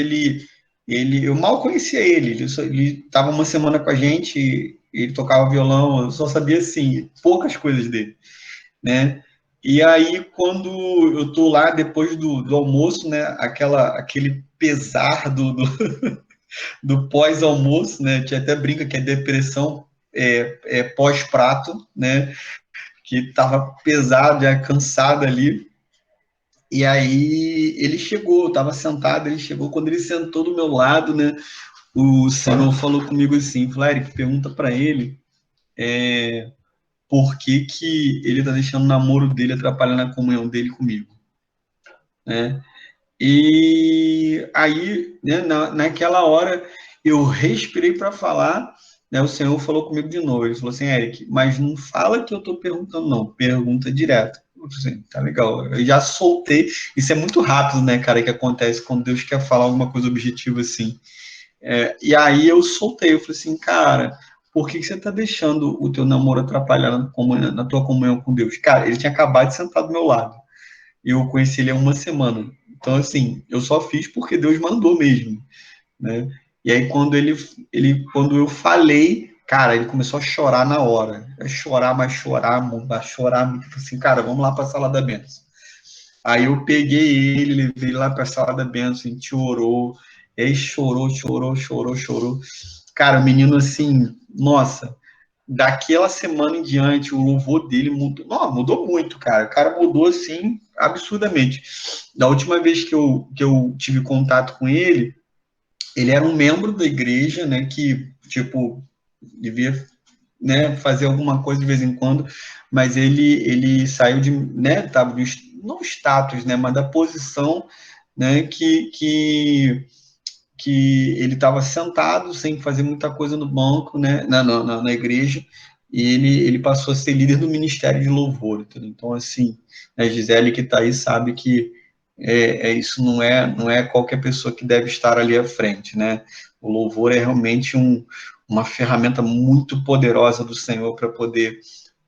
eu mal conhecia ele estava uma semana com a gente, ele tocava violão, eu só sabia, assim, poucas coisas dele, né? E aí, quando eu tô lá, depois do almoço, né, aquele pesar do pós-almoço, né? A gente até brinca que é depressão pós-prato, né? Que estava pesado, já cansado ali. E aí ele chegou, eu estava sentado, ele chegou. Quando ele sentou do meu lado, né? O Senhor falou comigo assim, falou, Eric, pergunta para ele por que ele está deixando o namoro dele atrapalhar na comunhão dele comigo, né? E aí, né, naquela hora, eu respirei para falar, né, o Senhor falou comigo de novo. Ele falou assim, Eric, mas não fala que eu estou perguntando, não. Pergunta direto. Eu falei assim, tá legal. Eu já soltei. Isso é muito rápido, né, cara, que acontece quando Deus quer falar alguma coisa objetiva assim. E aí eu soltei, eu falei assim, cara, por que você tá deixando o teu namoro atrapalhar na tua comunhão com Deus? Cara, ele tinha acabado de sentar do meu lado. Eu conheci ele há uma semana. Então, assim, eu só fiz porque Deus mandou mesmo, né? E aí, quando eu falei, cara, ele começou a chorar na hora. A chorar, mas chorar, tipo assim, cara, vamos lá para a sala da bênção. Aí eu peguei ele, levei ele lá para a sala da bênção, a gente orou, e aí chorou. Cara, o menino, assim, nossa, daquela semana em diante, o louvor dele mudou. Não, mudou muito, cara. O cara mudou, assim, absurdamente. Da última vez que eu tive contato com ele era um membro da igreja, né, que, tipo, devia, né, fazer alguma coisa de vez em quando, mas ele saiu de, né, tava não status, né, mas da posição, né, que ele estava sentado sem fazer muita coisa no banco, né, na igreja, e ele passou a ser líder do ministério de louvor. Entendeu? Então, assim, a Gisele que está aí sabe que isso não é qualquer pessoa que deve estar ali à frente, né? O louvor é realmente uma ferramenta muito poderosa do Senhor para poder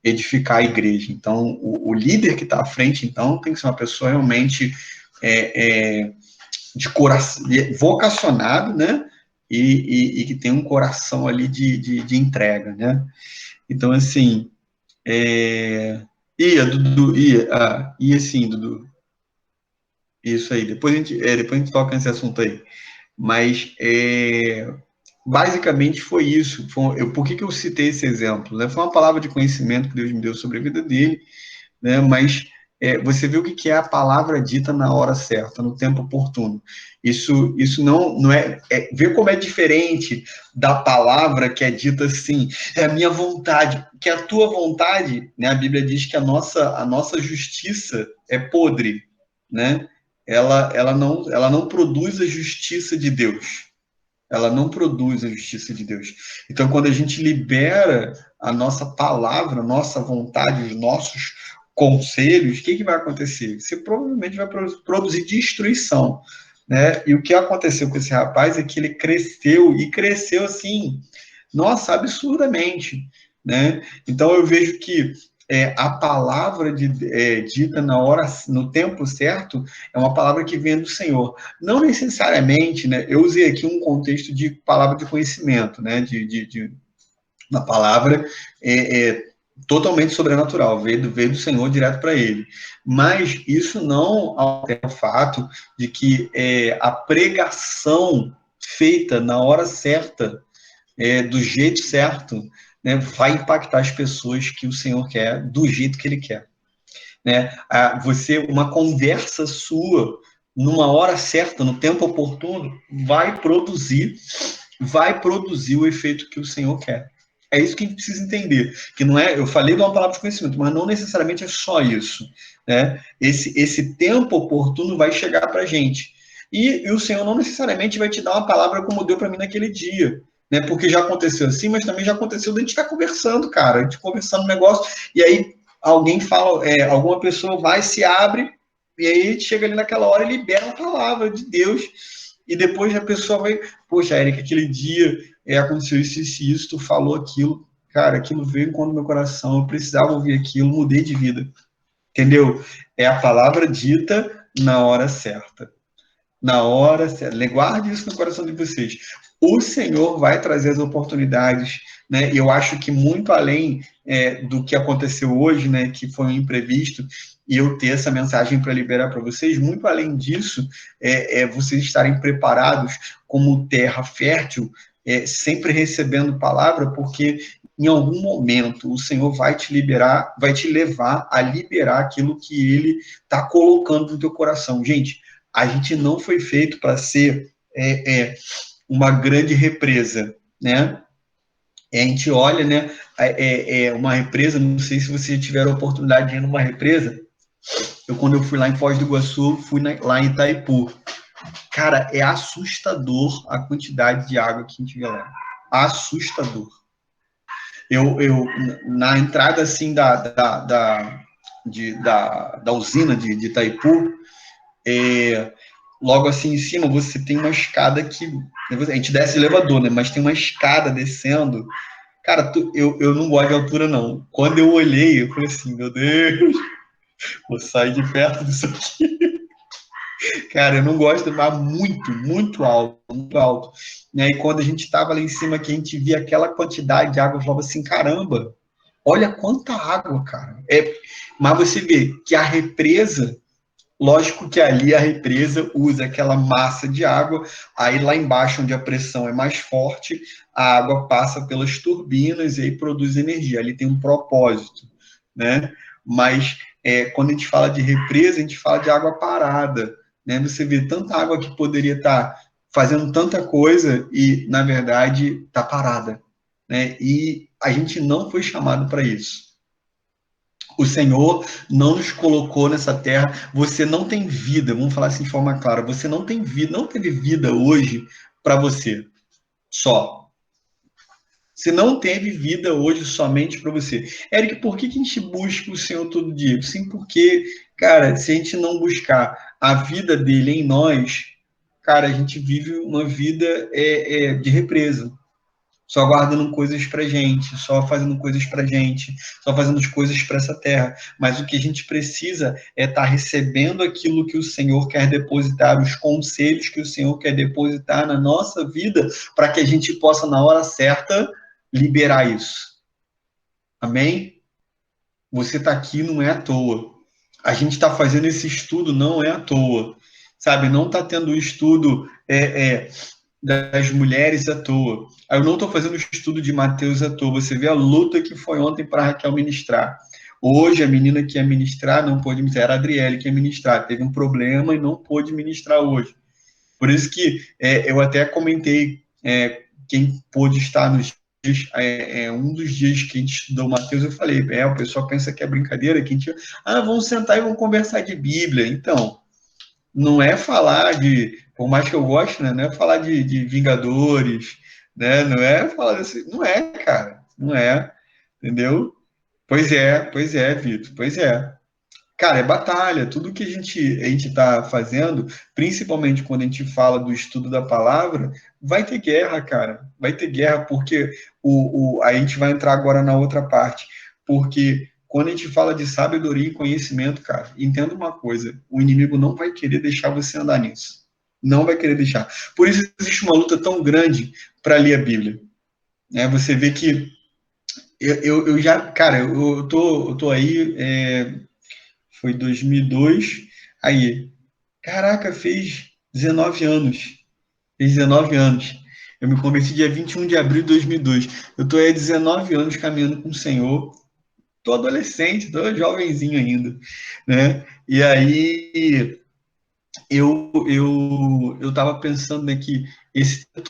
edificar a igreja. Então, o líder que está à frente, então, tem que ser uma pessoa realmente de coração, vocacionado, né? E que tem um coração ali de entrega, né? Então, assim, Dudu, assim, Dudu, isso aí, depois a gente toca nesse assunto aí, mas basicamente foi isso. Por que eu citei esse exemplo? Né? Foi uma palavra de conhecimento que Deus me deu sobre a vida dele, né? Mas você vê o que é a palavra dita na hora certa, no tempo oportuno. Isso não ver como é diferente da palavra que é dita assim, é a minha vontade, que a tua vontade, né? A Bíblia diz que a nossa justiça é podre, né? Ela não produz a justiça de Deus. Ela não produz a justiça de Deus. Então, quando a gente libera a nossa palavra, a nossa vontade, os nossos conselhos, o que vai acontecer? Você provavelmente vai produzir destruição, né? E o que aconteceu com esse rapaz é que ele cresceu, e cresceu assim, nossa, absurdamente, né? Então, eu vejo que a palavra dita na hora, no tempo certo, é uma palavra que vem do Senhor. Não necessariamente, né? Eu usei aqui um contexto de palavra de conhecimento, né? Uma palavra totalmente sobrenatural, veio do Senhor direto para ele. Mas isso não altera o fato de que a pregação feita na hora certa, do jeito certo, né, vai impactar as pessoas que o Senhor quer, do jeito que Ele quer. Né? Uma conversa sua, numa hora certa, no tempo oportuno, vai produzir o efeito que o Senhor quer. É isso que a gente precisa entender, que não é, eu falei de uma palavra de conhecimento, mas não necessariamente é só isso, né? Esse tempo oportuno vai chegar para a gente, e o Senhor não necessariamente vai te dar uma palavra como deu para mim naquele dia, né? Porque já aconteceu assim, mas também já aconteceu de a gente estar conversando, cara, a gente conversando no negócio, e aí alguém fala, alguma pessoa vai, se abre, e aí chega ali naquela hora e libera a palavra de Deus, e depois a pessoa vai, poxa, Érica, aquele dia aconteceu isso, tu falou aquilo, cara, aquilo veio enquanto meu coração, eu precisava ouvir aquilo, mudei de vida, entendeu? É a palavra dita na hora certa. Na hora certa. Guarde isso no coração de vocês. O Senhor vai trazer as oportunidades, né? Eu acho que muito além do que aconteceu hoje, né, que foi um imprevisto, e eu ter essa mensagem para liberar para vocês, muito além disso, vocês estarem preparados como terra fértil, sempre recebendo palavra, porque em algum momento o Senhor vai te liberar, vai te levar a liberar aquilo que Ele está colocando no teu coração. Gente, a gente não foi feito para ser uma grande represa, né? A gente olha, né? Uma represa, não sei se vocês tiveram a oportunidade de ir numa represa. Quando eu fui lá em Foz do Iguaçu, fui lá em Itaipu. Cara, é assustador a quantidade de água que a gente vê lá. Assustador. Na entrada, assim, da usina de Itaipu, logo assim em cima você tem uma escada que a gente desce elevador, né? Mas tem uma escada descendo. Cara, eu não gosto de altura, não. Quando eu olhei, eu falei assim, meu Deus, vou sair de perto disso aqui. Cara, eu não gosto, mas muito alto, muito alto. E aí, quando a gente estava lá em cima, que a gente via aquela quantidade de água, eu falava assim, caramba, olha quanta água, cara. Mas você vê que a represa, lógico que ali a represa usa aquela massa de água, aí lá embaixo, onde a pressão é mais forte, a água passa pelas turbinas e aí produz energia. Ali tem um propósito, né? Mas quando a gente fala de represa, a gente fala de água parada, né? Você vê tanta água que poderia estar fazendo tanta coisa e, na verdade, está parada, né? E a gente não foi chamado para isso. O Senhor não nos colocou nessa terra. Você não tem vida, vamos falar assim de forma clara. Você não tem vida, não teve vida hoje para você só. Você não teve vida hoje somente para você. Eric, por que a gente busca o Senhor todo dia? Sim, porque, cara, se a gente não buscar a vida dele em nós, cara, a gente vive uma vida de represa. Só guardando coisas pra gente, só fazendo coisas pra gente, só fazendo as coisas para essa terra. Mas o que a gente precisa é estar recebendo aquilo que o Senhor quer depositar, os conselhos que o Senhor quer depositar na nossa vida, para que a gente possa, na hora certa, liberar isso. Amém? Você está aqui não é à toa. A gente está fazendo esse estudo não é à toa. Sabe, não está tendo o estudo das mulheres à toa. Eu não estou fazendo o estudo de Mateus à toa. Você vê a luta que foi ontem para Raquel ministrar. Hoje, a menina que ia ministrar não pôde ministrar. Era a Adriele que ia ministrar. Teve um problema e não pôde ministrar hoje. Por isso que eu até comentei quem pôde estar nos dias, um dos dias que a gente estudou Mateus, eu falei, o pessoal pensa que é brincadeira, que a gente, vamos sentar e vamos conversar de Bíblia. Então, não é falar de, por mais que eu goste, né, não é falar de Vingadores, né, não é falar assim, não é, cara, não é, entendeu? Pois é, Vitor, pois é. Cara, é batalha, tudo que a gente está fazendo, principalmente quando a gente fala do estudo da palavra, vai ter guerra, cara, vai ter guerra, porque a gente vai entrar agora na outra parte, porque quando a gente fala de sabedoria e conhecimento, cara, entenda uma coisa, o inimigo não vai querer deixar você andar nisso, não vai querer deixar. Por isso existe uma luta tão grande para ler a Bíblia, né? Você vê que eu já, cara, eu tô aí, foi 2002, aí, caraca, fez 19 anos, fez 19 anos, eu me converti dia 21 de abril de 2002, eu tô aí há 19 anos caminhando com o Senhor, tô adolescente, tô jovenzinho ainda, né, e aí eu tava pensando, né, que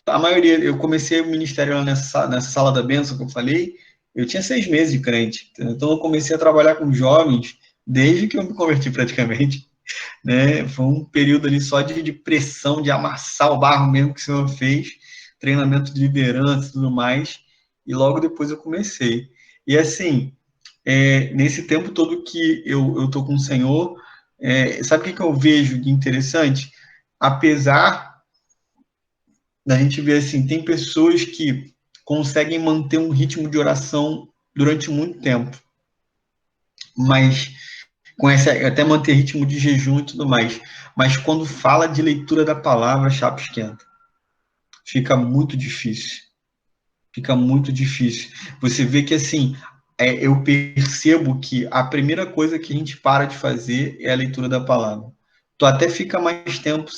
a maioria, eu comecei o ministério lá nessa sala da bênção que eu falei, eu tinha 6 meses de crente, então eu comecei a trabalhar com jovens desde que eu me converti praticamente, né, foi um período ali só de pressão, de amassar o barro mesmo que o Senhor fez, treinamento de liderança e tudo mais, e logo depois eu comecei. E assim, nesse tempo todo que eu tô com o Senhor, sabe o que eu vejo de interessante? Apesar da gente ver assim, tem pessoas que conseguem manter um ritmo de oração durante muito tempo, mas até manter ritmo de jejum e tudo mais, mas quando fala de leitura da palavra, a chapa esquenta. Fica muito difícil. Fica muito difícil. Você vê que assim, eu percebo que a primeira coisa que a gente para de fazer é a leitura da palavra. Tu até fica mais tempo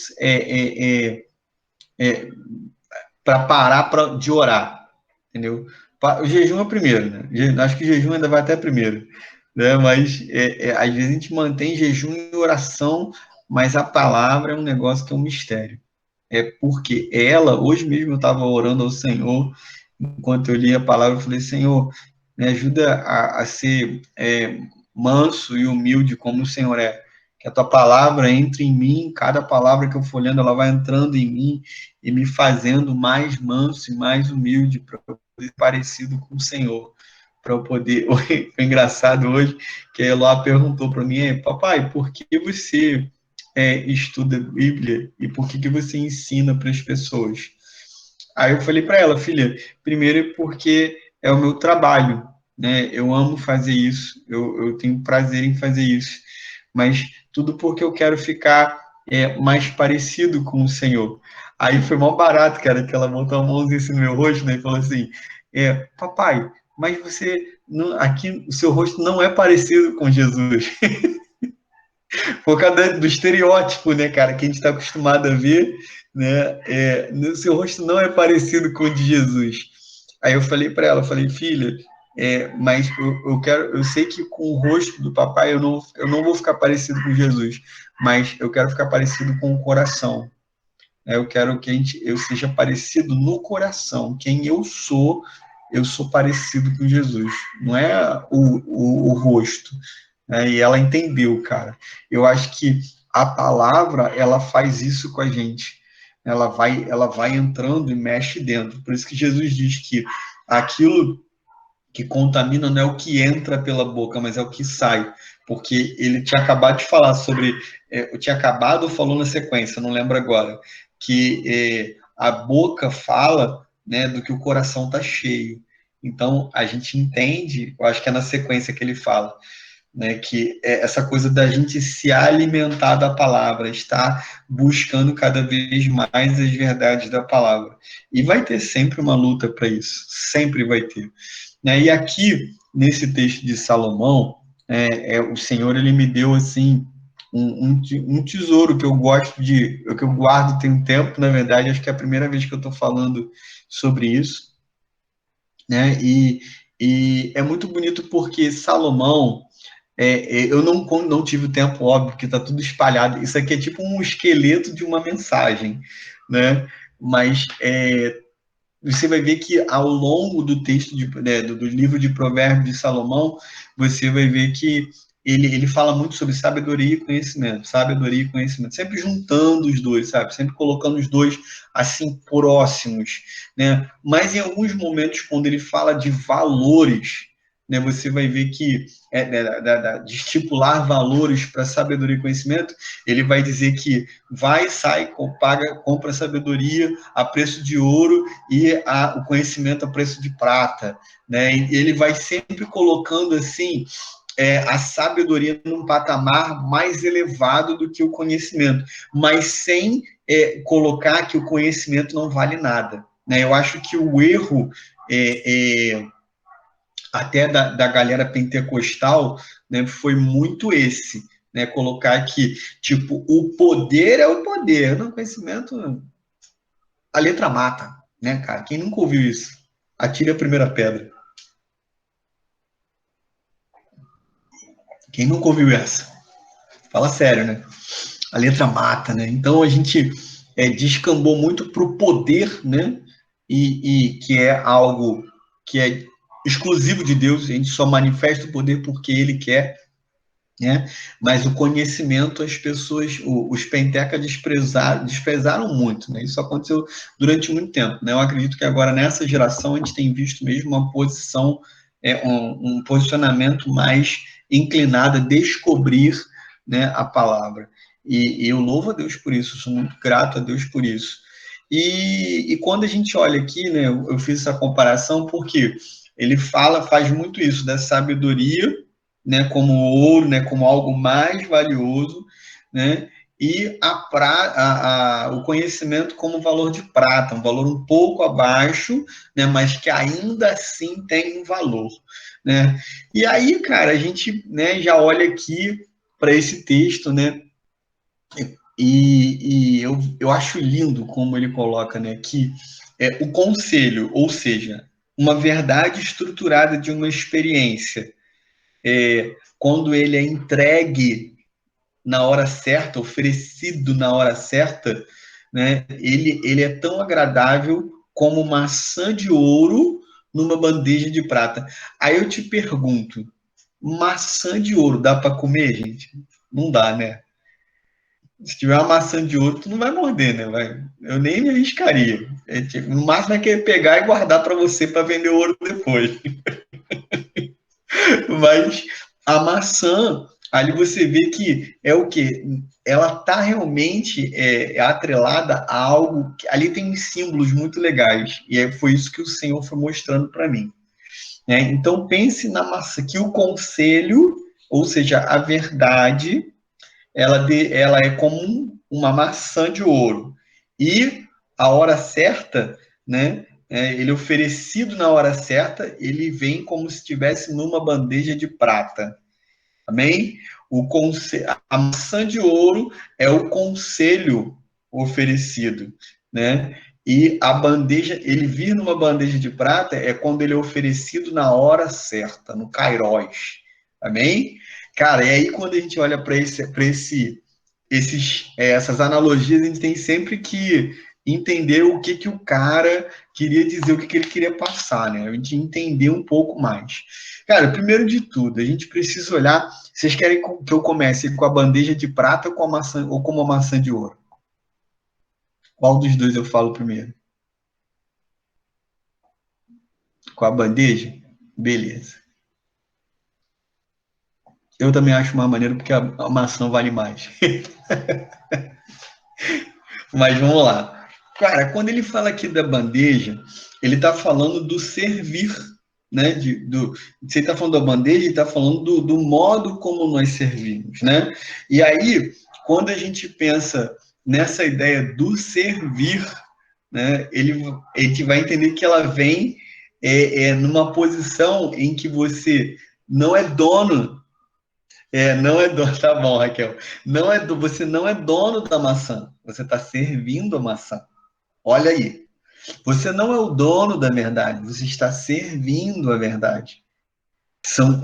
para parar de orar, entendeu? O jejum é primeiro, né? Acho que o jejum ainda vai até primeiro, né? Mas às vezes a gente mantém jejum e oração, mas a palavra é um negócio que é um mistério. É porque hoje mesmo eu estava orando ao Senhor, enquanto eu li a palavra, eu falei, Senhor, me ajuda a ser manso e humilde como o Senhor é. Que a tua palavra entre em mim, cada palavra que eu for lendo, ela vai entrando em mim e me fazendo mais manso e mais humilde para eu poder ser parecido com o Senhor. Para eu poder. Foi engraçado hoje que a Eloá perguntou para mim, papai, por que você estuda Bíblia e por que você ensina para as pessoas? Aí eu falei para ela, filha, primeiro é porque é o meu trabalho, né? Eu amo fazer isso, eu tenho prazer em fazer isso, mas tudo porque eu quero ficar mais parecido com o Senhor. Aí foi mó barato, cara, que ela botou a mãozinha assim no meu rosto, né? E falou assim, papai, mas você, aqui o seu rosto não é parecido com Jesus. Por causa do estereótipo, né, cara, que a gente está acostumado a ver, né? O seu rosto não é parecido com o de Jesus. Aí eu falei para ela, falei, filha, mas eu sei que com o rosto do papai eu não vou ficar parecido com Jesus, mas eu quero ficar parecido com o coração. Eu quero que eu seja parecido no coração. Quem eu sou parecido com Jesus. Não é o rosto. Né? E ela entendeu, cara. Eu acho que a palavra, ela faz isso com a gente. Ela vai entrando e mexe dentro. Por isso que Jesus diz que aquilo que contamina não é o que entra pela boca, mas é o que sai. Porque ele tinha acabado de falar sobre... eu tinha acabado ou falou na sequência, não lembro agora, que a boca fala, né, do que o coração está cheio. Então, a gente entende, eu acho que é na sequência que ele fala, né, que é essa coisa da gente se alimentar da palavra, estar buscando cada vez mais as verdades da palavra. E vai ter sempre uma luta para isso, sempre vai ter. Né? E aqui, nesse texto de Salomão, o Senhor, ele me deu, assim, um tesouro que eu gosto que eu guardo tem um tempo, na verdade, acho que é a primeira vez que eu estou falando sobre isso, né? E é muito bonito porque Salomão, eu não tive o tempo, óbvio, porque está tudo espalhado. Isso aqui é tipo um esqueleto de uma mensagem, né? Mas você vai ver que ao longo do texto do livro de Provérbios de Salomão, você vai ver que ele fala muito sobre sabedoria e conhecimento, sempre juntando os dois, sabe? Sempre colocando os dois assim próximos, né? Mas em alguns momentos, quando ele fala de valores, né, você vai ver que de estipular valores para sabedoria e conhecimento, ele vai dizer que vai, sai, compra sabedoria a preço de ouro e o conhecimento a preço de prata, né? E ele vai sempre colocando assim a sabedoria num patamar mais elevado do que o conhecimento, mas sem colocar que o conhecimento não vale nada, né? Eu acho que o erro até da galera pentecostal, né, foi muito esse, né, colocar que, tipo, o poder é o poder, no conhecimento, a letra mata, né, cara? Quem nunca ouviu isso? Atire a primeira pedra. Quem nunca ouviu essa? Fala sério, né? A letra mata, né? Então a gente descambou muito para o poder, né? E que é algo que é exclusivo de Deus, a gente só manifesta o poder porque Ele quer, né? Mas o conhecimento, as pessoas, os pentecas desprezaram muito, né? Isso aconteceu durante muito tempo, né? Eu acredito que agora, nessa geração, a gente tem visto mesmo uma posição, um posicionamento mais inclinado a descobrir, né, a palavra. E eu louvo a Deus por isso, sou muito grato a Deus por isso. E quando a gente olha aqui, né, eu fiz essa comparação porque ele faz muito isso, da sabedoria, né, como ouro, né, como algo mais valioso, né, e o conhecimento como valor de prata, um valor um pouco abaixo, né, mas que ainda assim tem um valor, né. E aí, cara, a gente, né, já olha aqui para esse texto, né, e eu acho lindo como ele coloca, né, que o conselho, ou seja, uma verdade estruturada de uma experiência, quando ele é entregue na hora certa, oferecido na hora certa, né, ele é tão agradável como maçã de ouro numa bandeja de prata. Aí eu te pergunto, maçã de ouro dá para comer, gente? Não dá, né? Se tiver uma maçã de ouro, tu não vai morder, né? Eu nem me arriscaria. No máximo é querer pegar e guardar para você para vender ouro depois. Mas a maçã, Ali você vê que é o quê? Ela está realmente atrelada a algo, que ali tem símbolos muito legais, e foi isso que o Senhor foi mostrando para mim. Né? Então pense na maçã, que o conselho, ou seja, a verdade, ela é como uma maçã de ouro. E a hora certa, né? Ele oferecido na hora certa, ele vem como se estivesse numa bandeja de prata. Amém? A maçã de ouro é o conselho oferecido, né? E a bandeja, ele vir numa bandeja de prata é quando ele é oferecido na hora certa, no Kairos. Amém? Cara, e aí quando a gente olha para essas analogias, a gente tem sempre que entender o que o cara queria dizer, o que ele queria passar, né? A gente entender um pouco mais. Cara, primeiro de tudo, a gente precisa olhar. Vocês querem que eu comece com a bandeja de prata ou com uma maçã de ouro? Qual dos dois eu falo primeiro? Com a bandeja? Beleza. Eu também acho mais maneiro porque a maçã vale mais. Mas vamos lá. Cara, quando ele fala aqui da bandeja, ele está falando do servir, né? Você está falando da bandeja, ele está falando do modo como nós servimos, né? E aí, quando a gente pensa nessa ideia do servir, né? A gente vai entender que ela vem numa posição em que você não é dono. Não é dono, tá bom, Raquel. Você não é dono da maçã, você está servindo a maçã. Olha aí. Você não é o dono da verdade, você está servindo a verdade.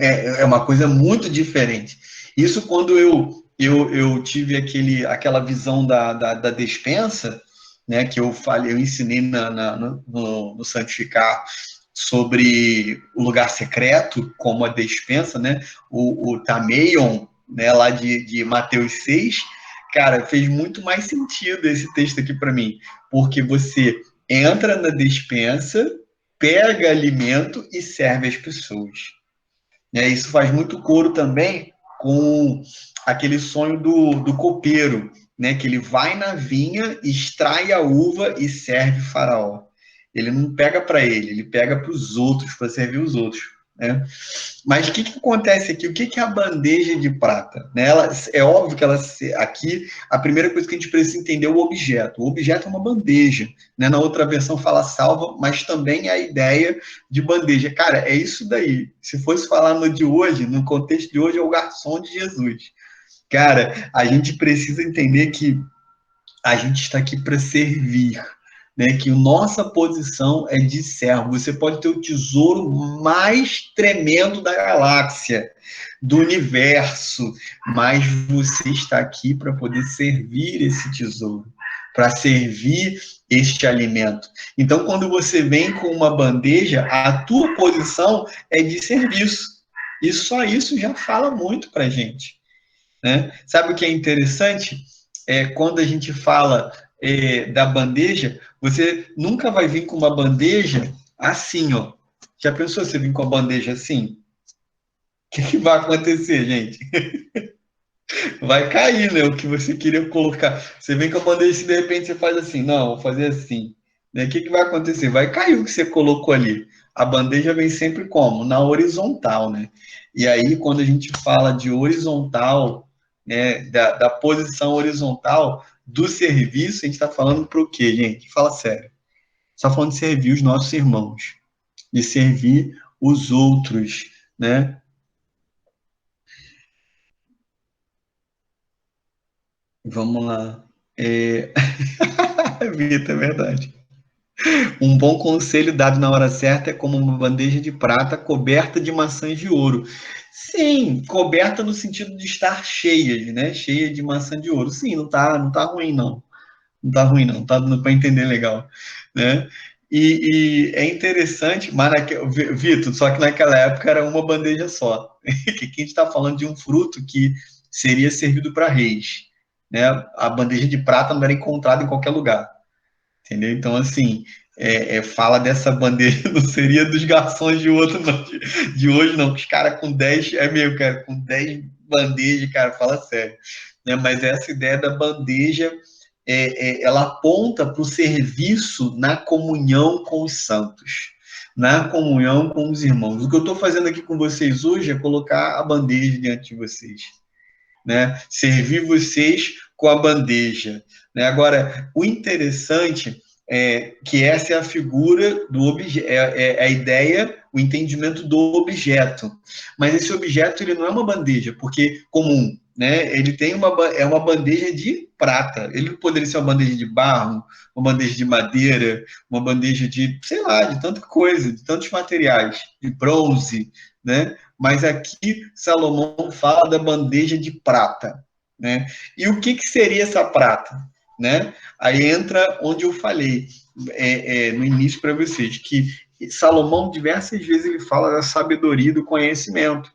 É uma coisa muito diferente. Isso quando eu tive aquela visão da despensa, né, que eu ensinei no Santificar sobre o lugar secreto, como a despensa, né, o Tameion, né, lá de Mateus 6, cara, fez muito mais sentido esse texto aqui para mim, porque você entra na despensa, pega alimento e serve as pessoas. Isso faz muito coro também com aquele sonho do copeiro, né? Que ele vai na vinha, extrai a uva e serve o faraó. Ele não pega para ele pega para os outros, para servir os outros. Né? Mas o que acontece aqui? O que é a bandeja de prata? Né? É óbvio que aqui, a primeira coisa que a gente precisa entender é o objeto. O objeto é uma bandeja. Né? Na outra versão fala salva, mas também é a ideia de bandeja. Cara, é isso daí. Se fosse falar no de hoje, no contexto de hoje, é o garçom de Jesus. Cara, a gente precisa entender que a gente está aqui para servir. Né, que a nossa posição é de servo. Você pode ter o tesouro mais tremendo da galáxia, do universo, mas você está aqui para poder servir esse tesouro, para servir este alimento. Então, quando você vem com uma bandeja, a tua posição é de serviço. E só isso já fala muito para a gente. Né? Sabe o que é interessante? Quando a gente fala da bandeja, você nunca vai vir com uma bandeja assim, ó. Já pensou você vir com a bandeja assim? O que vai acontecer, gente? Vai cair, né? O que você queria colocar. Você vem com a bandeja e de repente você faz assim, não, vou fazer assim. Né? O que vai acontecer? Vai cair o que você colocou ali. A bandeja vem sempre como? Na horizontal, né? E aí, quando a gente fala de horizontal, né, da posição horizontal do serviço, a gente está falando para o quê, gente? Fala sério. Está falando de servir os nossos irmãos, de servir os outros, né? Vamos lá. Vitor, é verdade. Um bom conselho dado na hora certa é como uma bandeja de prata coberta de maçãs de ouro. Sim, coberta no sentido de estar cheia, né? Cheia de maçã de ouro. Sim, não tá ruim, não. Não tá ruim, não. Tá dando para entender legal, né? E é interessante, mas Vitor, só que naquela época era uma bandeja só. Que aqui a gente está falando de um fruto que seria servido para reis, né? A bandeja de prata não era encontrada em qualquer lugar. Entendeu? Então, assim, fala dessa bandeja, não seria dos garçons de outro, não, de hoje, não. Os caras com 10, cara, com 10 bandeja, cara, fala sério. Né? Mas essa ideia da bandeja, ela aponta para o serviço na comunhão com os santos, na comunhão com os irmãos. O que eu estou fazendo aqui com vocês hoje é colocar a bandeja diante de vocês, né? Servir vocês com a bandeja, né? Agora, o interessante é que essa é a figura do objeto, a ideia, o entendimento do objeto. Mas esse objeto ele não é uma bandeja, porque comum, né? Ele tem uma bandeja de prata. Ele poderia ser uma bandeja de barro, uma bandeja de madeira, uma bandeja de, sei lá, de tanta coisa, de tantos materiais, de bronze, né? Mas aqui Salomão fala da bandeja de prata, né? E o que seria essa prata, né? Aí entra onde eu falei no início para vocês, que Salomão diversas vezes ele fala da sabedoria e do conhecimento.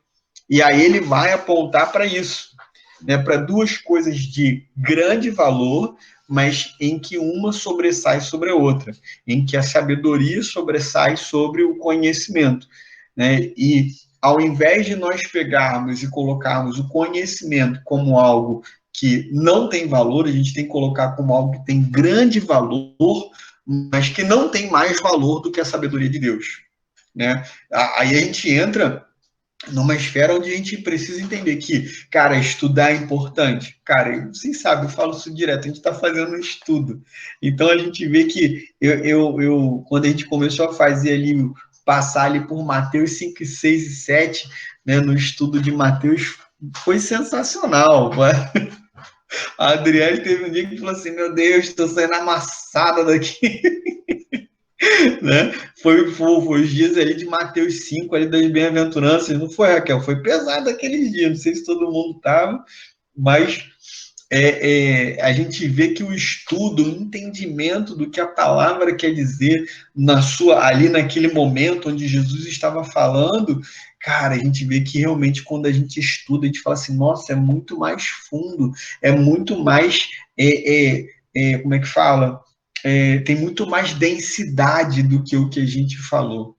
E aí ele vai apontar para isso, né? Para duas coisas de grande valor, mas em que uma sobressai sobre a outra, em que a sabedoria sobressai sobre o conhecimento, né? E ao invés de nós pegarmos e colocarmos o conhecimento como algo que não tem valor, a gente tem que colocar como algo que tem grande valor, mas que não tem mais valor do que a sabedoria de Deus, né? Aí a gente entra numa esfera onde a gente precisa entender que, cara, estudar é importante. Cara, vocês sabem, eu falo isso direto, a gente está fazendo um estudo. Então, a gente vê que quando a gente começou a fazer ali, passar ali por Mateus 5, 6 e 7, né, no estudo de Mateus, foi sensacional. A Adriele teve um dia que falou assim, meu Deus, estou saindo amassada daqui. Né? Foi os dias ali de Mateus 5, ali das bem-aventuranças, não foi, Raquel? Foi pesado aqueles dias, não sei se todo mundo estava, mas a gente vê que o estudo, o entendimento do que a palavra quer dizer ali naquele momento onde Jesus estava falando, cara, a gente vê que realmente quando a gente estuda, a gente fala assim, nossa, é muito mais fundo, é muito mais, como é que fala? Tem muito mais densidade do que o que a gente falou,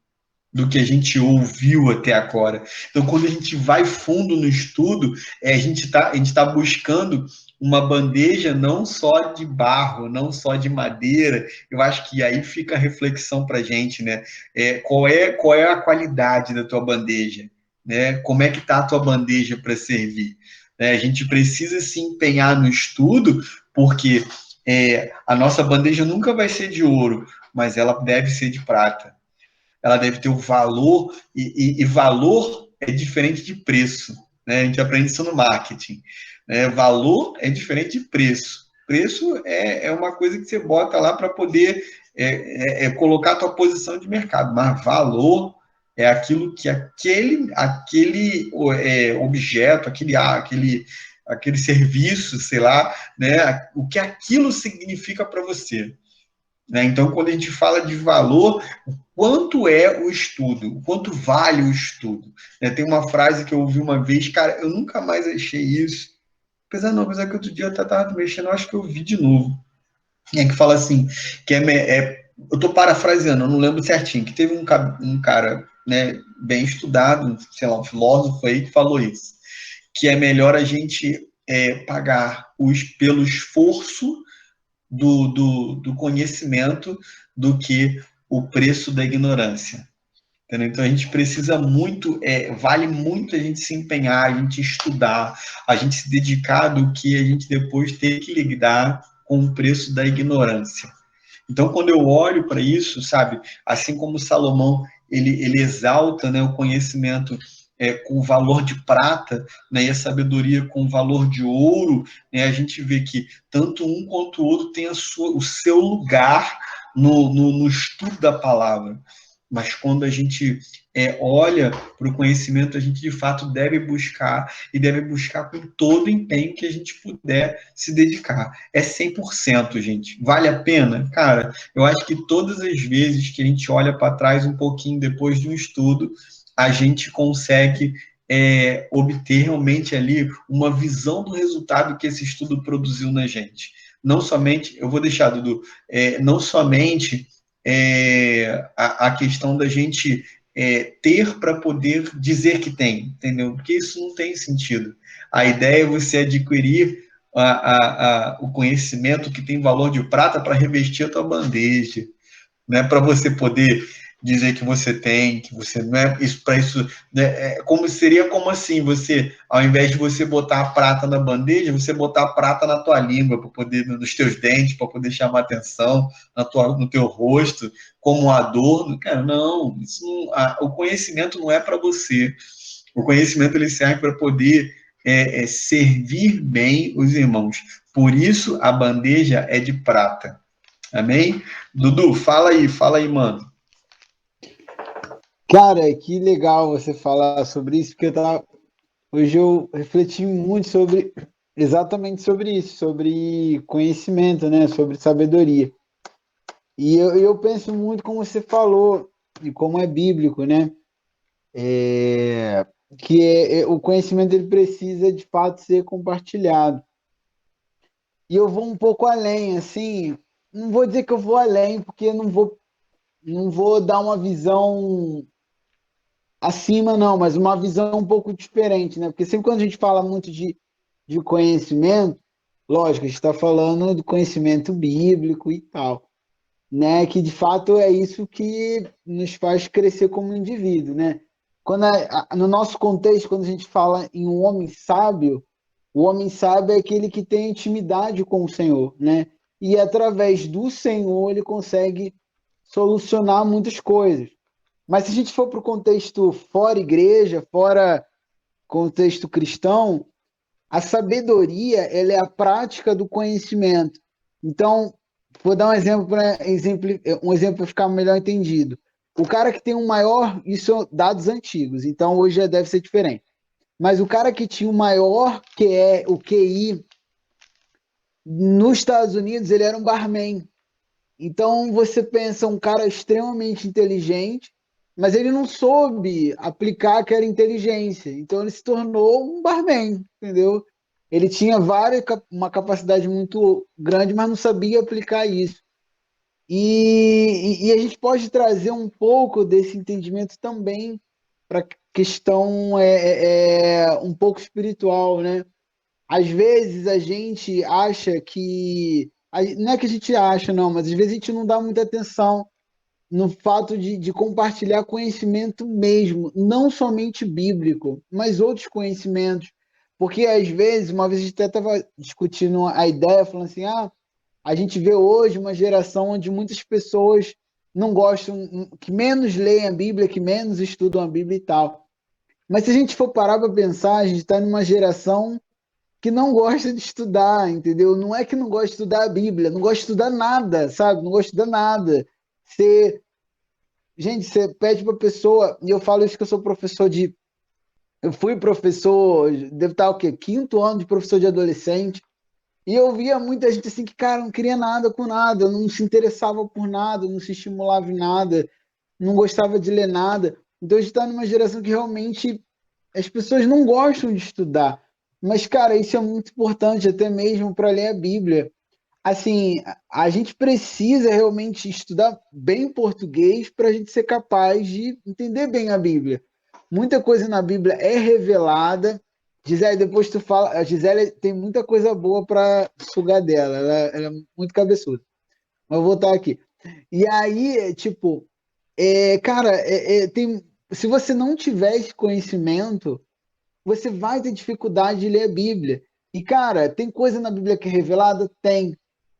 do que a gente ouviu até agora. Então, quando a gente vai fundo no estudo, a gente tá buscando uma bandeja não só de barro, não só de madeira. Eu acho que aí fica a reflexão para a gente, né? Qual é a qualidade da tua bandeja? Né? Como é que está a tua bandeja para servir? A gente precisa se empenhar no estudo, porque a nossa bandeja nunca vai ser de ouro, mas ela deve ser de prata. Ela deve ter o valor, e valor é diferente de preço, né? A gente aprende isso no marketing, né? Valor é diferente de preço. Preço é uma coisa que você bota lá para poder colocar a tua posição de mercado, mas valor é aquilo que aquele objeto, aquele serviço, sei lá, né? O que aquilo significa para você. Né? Então, quando a gente fala de valor, o quanto é o estudo, o quanto vale o estudo. Né? Tem uma frase que eu ouvi uma vez, cara, eu nunca mais achei isso, apesar que outro dia eu estava mexendo, eu acho que eu vi de novo, que fala assim, que eu estou parafraseando, eu não lembro certinho, que teve um cara, né, bem estudado, sei lá, um filósofo aí que falou isso, que é melhor a gente pagar pelo esforço do conhecimento do que o preço da ignorância. Entendeu? Então a gente precisa muito, vale muito a gente se empenhar, a gente estudar, a gente se dedicar do que a gente depois tem que lidar com o preço da ignorância. Então quando eu olho para isso, sabe, assim como Salomão, ele exalta, né, o conhecimento com o valor de prata, né, e a sabedoria com o valor de ouro, né, a gente vê que tanto um quanto o outro tem o seu lugar no estudo da palavra. Mas quando a gente olha para o conhecimento, a gente de fato deve buscar, e deve buscar com todo o empenho que a gente puder se dedicar. É 100%, gente. Vale a pena? Cara, eu acho que todas as vezes que a gente olha para trás um pouquinho depois de um estudo, a gente consegue obter realmente ali uma visão do resultado que esse estudo produziu na gente. Não somente, eu vou deixar, Dudu, não somente a questão da gente ter para poder dizer que tem, entendeu? Porque isso não tem sentido. A ideia é você adquirir o conhecimento que tem valor de prata para revestir a tua bandeja, né? Para você poder dizer que você tem, que você não é isso para isso, né? Seria como assim, você, ao invés de você botar a prata na bandeja, você botar a prata na tua língua, para poder, nos teus dentes, para poder chamar atenção no teu rosto, como um adorno. Cara, não, isso não, o conhecimento não é para você. O conhecimento ele serve para poder servir bem os irmãos. Por isso a bandeja é de prata. Amém? Dudu, fala aí, mano. Cara, que legal você falar sobre isso, porque hoje eu refleti muito exatamente sobre isso, sobre conhecimento, né? Sobre sabedoria. E eu penso muito como você falou, e como é bíblico, né? O conhecimento ele precisa de fato ser compartilhado. E eu vou um pouco além, assim, não vou dizer que eu vou além, porque eu não vou dar uma visão acima, não, mas uma visão um pouco diferente, né? Porque sempre quando a gente fala muito de conhecimento, lógico, a gente está falando do conhecimento bíblico e tal, né? Que de fato é isso que nos faz crescer como indivíduo, né? No nosso contexto, quando a gente fala em um homem sábio, o homem sábio é aquele que tem intimidade com o Senhor, né? E através do Senhor ele consegue solucionar muitas coisas. Mas se a gente for para o contexto fora igreja, fora contexto cristão, a sabedoria ela é a prática do conhecimento. Então, vou dar um exemplo para ficar melhor entendido. O cara que tem um maior, isso são dados antigos, então hoje já deve ser diferente. Mas o cara que tinha o maior o QI nos Estados Unidos, ele era um barman. Então você pensa um cara extremamente inteligente, mas ele não soube aplicar aquela inteligência. Então ele se tornou um barman, entendeu? Ele tinha uma capacidade muito grande, mas não sabia aplicar isso. E a gente pode trazer um pouco desse entendimento também para a questão um pouco espiritual, né? Às vezes a gente acha que. Não é que a gente acha, não, mas às vezes a gente não dá muita atenção no fato de compartilhar conhecimento mesmo, não somente bíblico, mas outros conhecimentos. Porque às vezes, uma vez a gente até estava discutindo a ideia, falando assim: a gente vê hoje uma geração onde muitas pessoas não gostam, que menos leem a Bíblia, que menos estudam a Bíblia e tal. Mas se a gente for parar para pensar, a gente está numa geração que não gosta de estudar, entendeu? Não é que não gosta de estudar a Bíblia, não gosta de estudar nada, sabe? Não gosta de estudar nada. Gente, você pede para a pessoa, e eu falo isso que eu sou professor eu fui professor, devo estar o quê? 5º ano de professor de adolescente, e eu via muita gente assim que, cara, não queria nada com nada, não se interessava por nada, não se estimulava em nada, não gostava de ler nada. Então a gente está numa geração que realmente as pessoas não gostam de estudar. Mas, cara, isso é muito importante, até mesmo para ler a Bíblia. Assim, a gente precisa realmente estudar bem português para a gente ser capaz de entender bem a Bíblia. Muita coisa na Bíblia é revelada. Gisele, depois tu fala. A Gisele tem muita coisa boa para sugar dela. Ela é muito cabeçuda. Mas eu vou voltar aqui. E aí, tipo, cara, se você não tiver esse conhecimento, você vai ter dificuldade de ler a Bíblia. E, cara, tem coisa na Bíblia que é revelada? Tem.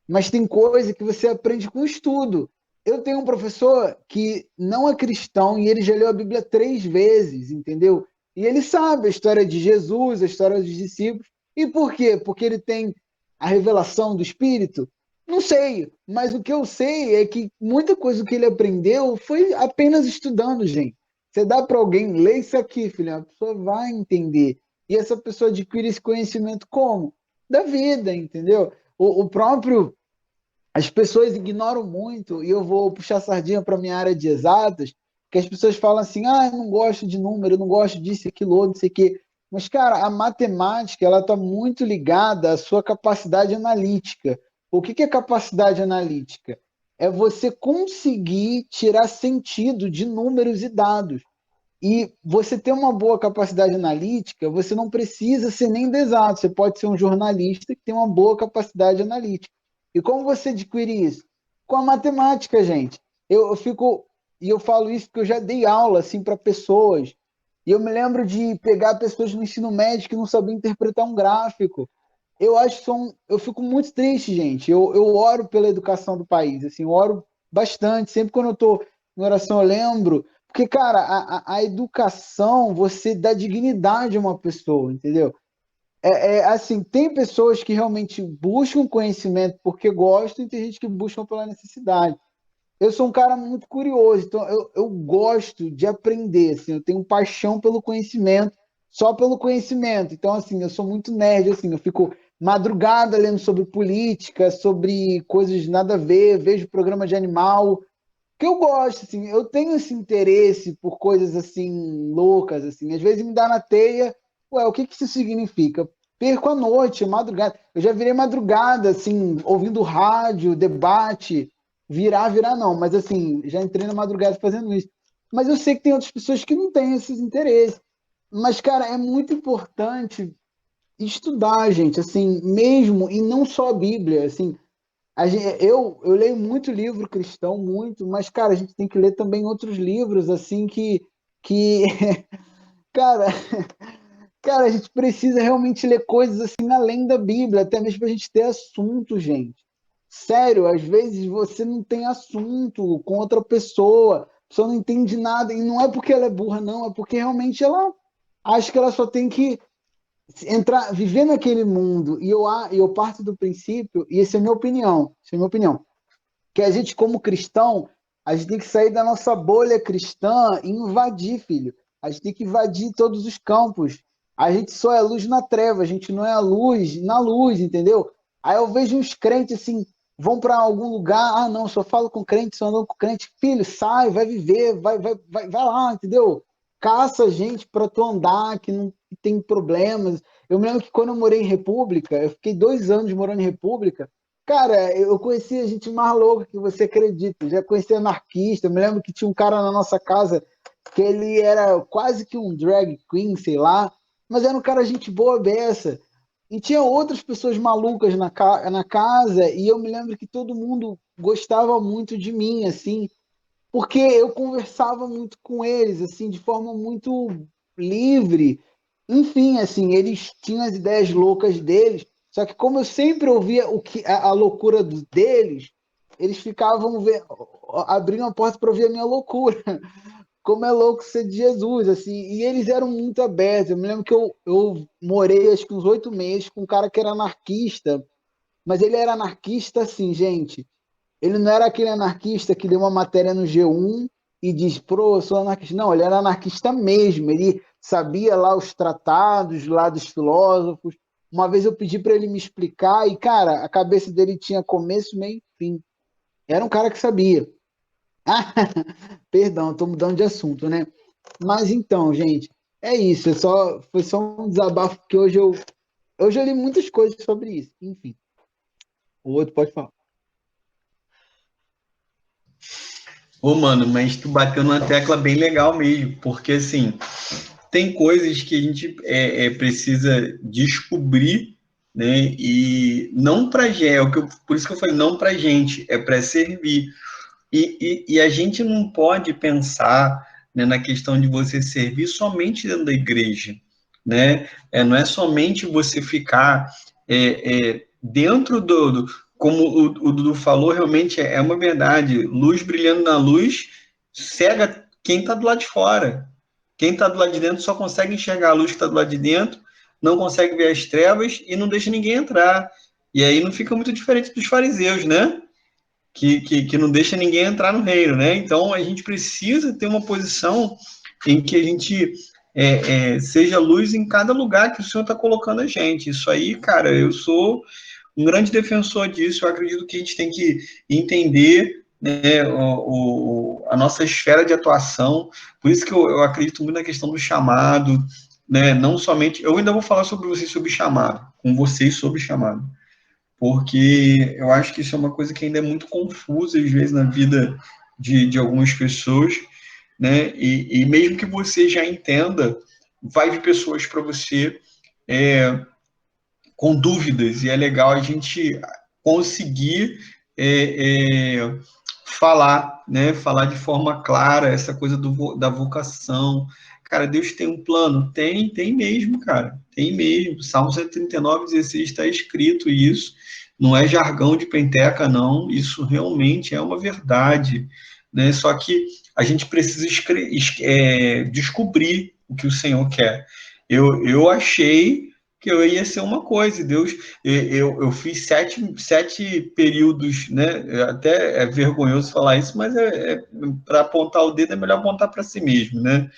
Mas tem coisa que você aprende com estudo. Eu tenho um professor que não é cristão e ele já leu a Bíblia 3 vezes, entendeu? E ele sabe a história de Jesus, a história dos discípulos. E por quê? Porque ele tem a revelação do Espírito? Não sei, mas o que eu sei é que muita coisa que ele aprendeu foi apenas estudando, gente. Você dá para alguém, lê isso aqui, filho, a pessoa vai entender. E essa pessoa adquire esse conhecimento como? Da vida, entendeu? O próprio as pessoas ignoram muito, e eu vou puxar sardinha para minha área de exatas, que as pessoas falam assim, eu não gosto de número, eu não gosto disso, aquilo, outro, não sei o quê. Mas, cara, a matemática ela está muito ligada à sua capacidade analítica. O que é capacidade analítica? É você conseguir tirar sentido de números e dados. E você ter uma boa capacidade analítica, você não precisa ser nem exato, você pode ser um jornalista que tem uma boa capacidade analítica. E como você adquire isso? Com a matemática, gente. Eu fico, e eu falo isso porque eu já dei aula assim para pessoas, e eu me lembro de pegar pessoas no ensino médio que não sabiam interpretar um gráfico. Eu acho que eu fico muito triste, gente. Eu oro pela educação do país, assim, eu oro bastante. Sempre quando eu estou em oração, eu lembro. Porque, cara, a educação, você dá dignidade a uma pessoa, entendeu? Assim, tem pessoas que realmente buscam conhecimento porque gostam e tem gente que busca pela necessidade. Eu sou um cara muito curioso, então eu gosto de aprender, assim, eu tenho paixão pelo conhecimento, só pelo conhecimento. Então, assim, eu sou muito nerd, assim, eu fico madrugada lendo sobre política, sobre coisas nada a ver, vejo programa de animal, que eu gosto, assim, eu tenho esse interesse por coisas assim loucas, assim, às vezes me dá na teia, ué, o que que isso significa? Perco a noite, madrugada. Eu já virei madrugada, assim, ouvindo rádio, debate, virar não, mas assim, já entrei na madrugada fazendo isso. Mas eu sei que tem outras pessoas que não têm esses interesses. Mas, cara, é muito importante estudar, gente, assim, mesmo, e não só a Bíblia, assim, eu leio muito livro cristão, muito, mas, cara, a gente tem que ler também outros livros, assim, que cara, cara, a gente precisa realmente ler coisas assim além da Bíblia, até mesmo para a gente ter assunto, gente. Sério, às vezes você não tem assunto com outra pessoa, a pessoa não entende nada, e não é porque ela é burra, não, é porque realmente ela acha que ela só tem que entrar, viver naquele mundo. E eu parto do princípio, e essa é a minha opinião, essa é a minha opinião, que a gente, como cristão, a gente tem que sair da nossa bolha cristã e invadir, filho. A gente tem que invadir todos os campos. A gente só é luz na treva, a gente não é a luz na luz, entendeu? Aí eu vejo uns crentes assim, vão para algum lugar, ah, não, só falo com crente, só ando com crente. Filho, sai, vai viver, vai lá, entendeu? Caça gente para tu andar, que não tem problemas. Eu me lembro que quando eu morei em República, eu fiquei 2 anos morando em República. Cara, eu conhecia gente mais louca que você acredita. Eu já conheci anarquista. Eu me lembro que tinha um cara na nossa casa que ele era quase que um drag queen, sei lá, mas era um cara gente boa beça. E tinha outras pessoas malucas na casa, e eu me lembro que todo mundo gostava muito de mim, assim, porque eu conversava muito com eles, assim, de forma muito livre. Enfim, assim, eles tinham as ideias loucas deles, só que como eu sempre ouvia a loucura deles, eles ficavam abrindo a porta para ouvir a minha loucura. Como é louco ser de Jesus, assim, e eles eram muito abertos. Eu me lembro que eu morei acho que uns 8 meses com um cara que era anarquista, mas ele era anarquista assim, gente. Ele não era aquele anarquista que deu uma matéria no G1 e diz, pro, eu sou anarquista. Não, ele era anarquista mesmo. Ele sabia lá os tratados lá dos filósofos. Uma vez eu pedi para ele me explicar e, cara, a cabeça dele tinha começo, meio e fim. Era um cara que sabia. Ah, perdão, estou mudando de assunto, né? Mas então, gente, é isso. Foi só um desabafo, porque hoje eu li muitas coisas sobre isso. Enfim, o outro pode falar. Ô, mano, mas tu bateu numa tecla bem legal mesmo, porque assim, tem coisas que a gente precisa descobrir, né? E não para gente, por isso que eu falei, não para gente, é para servir. E a gente não pode pensar, né, na questão de você servir somente dentro da igreja, né? Não é somente você ficar dentro como o Dudu falou, realmente é uma verdade. Luz brilhando na luz cega quem está do lado de fora. Quem está do lado de dentro só consegue enxergar a luz que está do lado de dentro, não consegue ver as trevas e não deixa ninguém entrar. E aí não fica muito diferente dos fariseus, né? Que não deixa ninguém entrar no reino, né? Então a gente precisa ter uma posição em que a gente seja luz em cada lugar que o Senhor está colocando a gente. Isso aí, cara, eu sou um grande defensor disso. Eu acredito que a gente tem que entender, né, a nossa esfera de atuação. Por isso que eu acredito muito na questão do chamado, né? Não somente. Eu ainda vou falar sobre vocês sobre chamado, com vocês sobre chamado, porque eu acho que isso é uma coisa que ainda é muito confusa, às vezes, na vida de algumas pessoas, né? E mesmo que você já entenda, vai vir pessoas para você com dúvidas, e é legal a gente conseguir falar, né? Falar de forma clara essa coisa da vocação. Cara, Deus tem um plano? Tem mesmo, cara. Tem mesmo. Salmo 139:16 está escrito isso. Não é jargão de penteca, não. Isso realmente é uma verdade, né? Só que a gente precisa descobrir o que o Senhor quer. Eu achei que eu ia ser uma coisa, e Deus, eu fiz 7 períodos, né? Até é vergonhoso falar isso, mas para apontar o dedo é melhor apontar para si mesmo, né?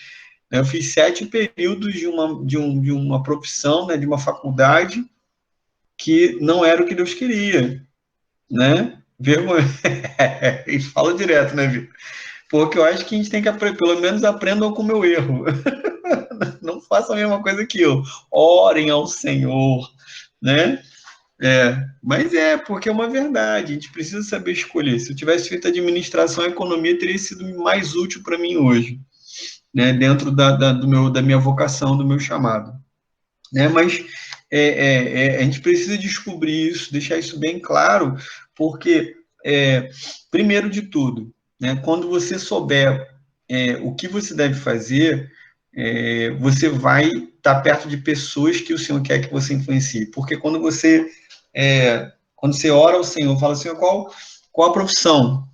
Eu fiz 7 períodos de uma profissão, né? De uma faculdade que não era o que Deus queria, né? Vergonha. E fala direto, né, Vitor? Porque eu acho que a gente tem que aprender, pelo menos aprendam com o meu erro. Não façam a mesma coisa que eu. Orem ao Senhor, né? Mas porque é uma verdade. A gente precisa saber escolher. Se eu tivesse feito administração e economia, teria sido mais útil para mim hoje, né? Dentro da minha vocação, do meu chamado, né? Mas a gente precisa descobrir isso, deixar isso bem claro, porque primeiro de tudo, né? Quando você souber o que você deve fazer, você vai estar perto de pessoas que o Senhor quer que você influencie. Porque quando você ora ao Senhor, fala, Senhor, qual a profissão?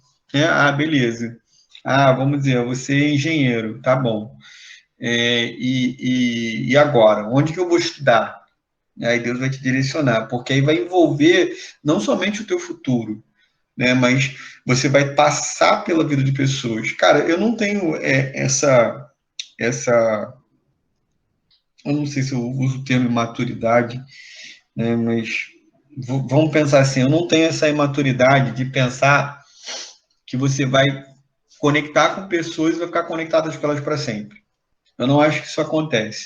Beleza. Vamos dizer, você é engenheiro, tá bom. E agora? Onde que eu vou estudar? Aí Deus vai te direcionar, porque aí vai envolver não somente o teu futuro, né, mas você vai passar pela vida de pessoas. Cara, eu não tenho essa eu não sei se eu uso o termo maturidade, né, mas vamos pensar assim, eu não tenho essa imaturidade de pensar que você vai conectar com pessoas e vai ficar conectado com elas para sempre. Eu não acho que isso acontece.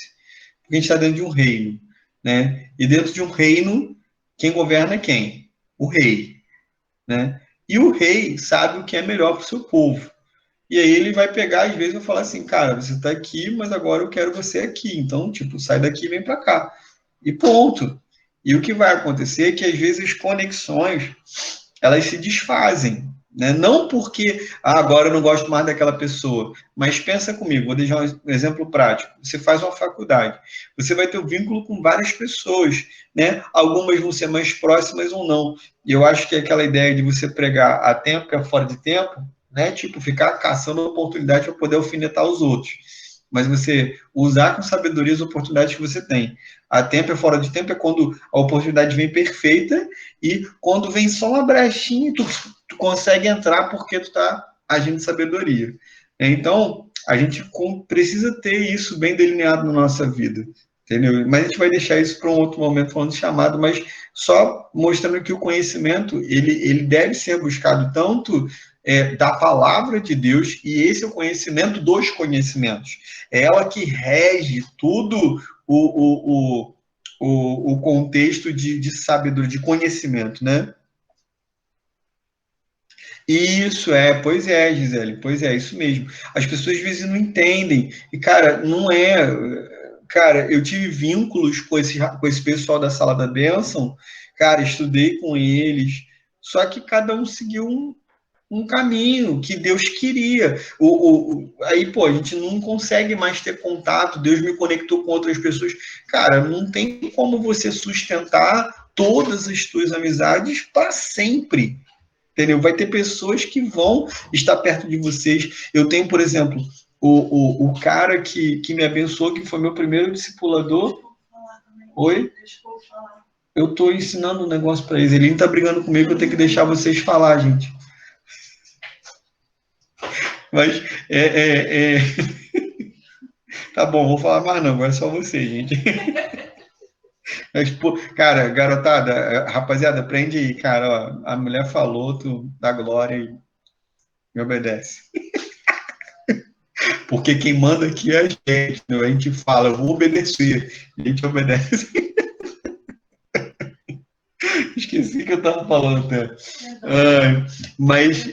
Porque a gente está dentro de um reino, né? E dentro de um reino, quem governa é quem? O rei, né? E o rei sabe o que é melhor para o seu povo. E aí ele vai pegar, às vezes, e falar assim, cara, você está aqui, mas agora eu quero você aqui. Então, tipo, sai daqui e vem para cá. E ponto. E o que vai acontecer é que, às vezes, as conexões, elas se desfazem, né? Não porque, agora eu não gosto mais daquela pessoa, mas pensa comigo, vou deixar um exemplo prático. Você faz uma faculdade, você vai ter um vínculo com várias pessoas, né? Algumas vão ser mais próximas ou não. E eu acho que aquela ideia de você pregar a tempo e a fora de tempo, né? Tipo, ficar caçando oportunidade para poder alfinetar os outros. Mas você usar com sabedoria as oportunidades que você tem. A tempo e fora de tempo é quando a oportunidade vem perfeita e quando vem só uma brechinha, tu consegue entrar porque tu está agindo de sabedoria. Então, a gente precisa ter isso bem delineado na nossa vida, entendeu? Mas a gente vai deixar isso para um outro momento falando de chamado, mas só mostrando que o conhecimento, ele deve ser buscado tanto da palavra de Deus, e esse é o conhecimento dos conhecimentos. É ela que rege tudo o contexto de sabedoria, de conhecimento, né? Isso, pois é, Gisele, pois é, isso mesmo. As pessoas às vezes não entendem, e cara, não é. Cara, eu tive vínculos com esse pessoal da Sala da Bênção, cara, estudei com eles, só que cada um seguiu um caminho que Deus queria. Aí, pô, a gente não consegue mais ter contato, Deus me conectou com outras pessoas. Cara, não tem como você sustentar todas as tuas amizades para sempre. Entendeu? Vai ter pessoas que vão estar perto de vocês. Eu tenho, por exemplo, o cara que me abençoou, que foi meu primeiro discipulador. Oi? Eu estou ensinando um negócio para eles. Ele está brigando comigo, eu tenho que deixar vocês falar, gente. Mas, tá bom, vou falar mais não, agora é só você, gente. Mas, pô, cara, garotada, rapaziada, aprende aí, cara, ó, a mulher falou, tu dá glória e me obedece. Porque quem manda aqui é a gente, né? A gente fala, eu vou obedecer, a gente obedece. esqueci que eu estava falando até. Mas,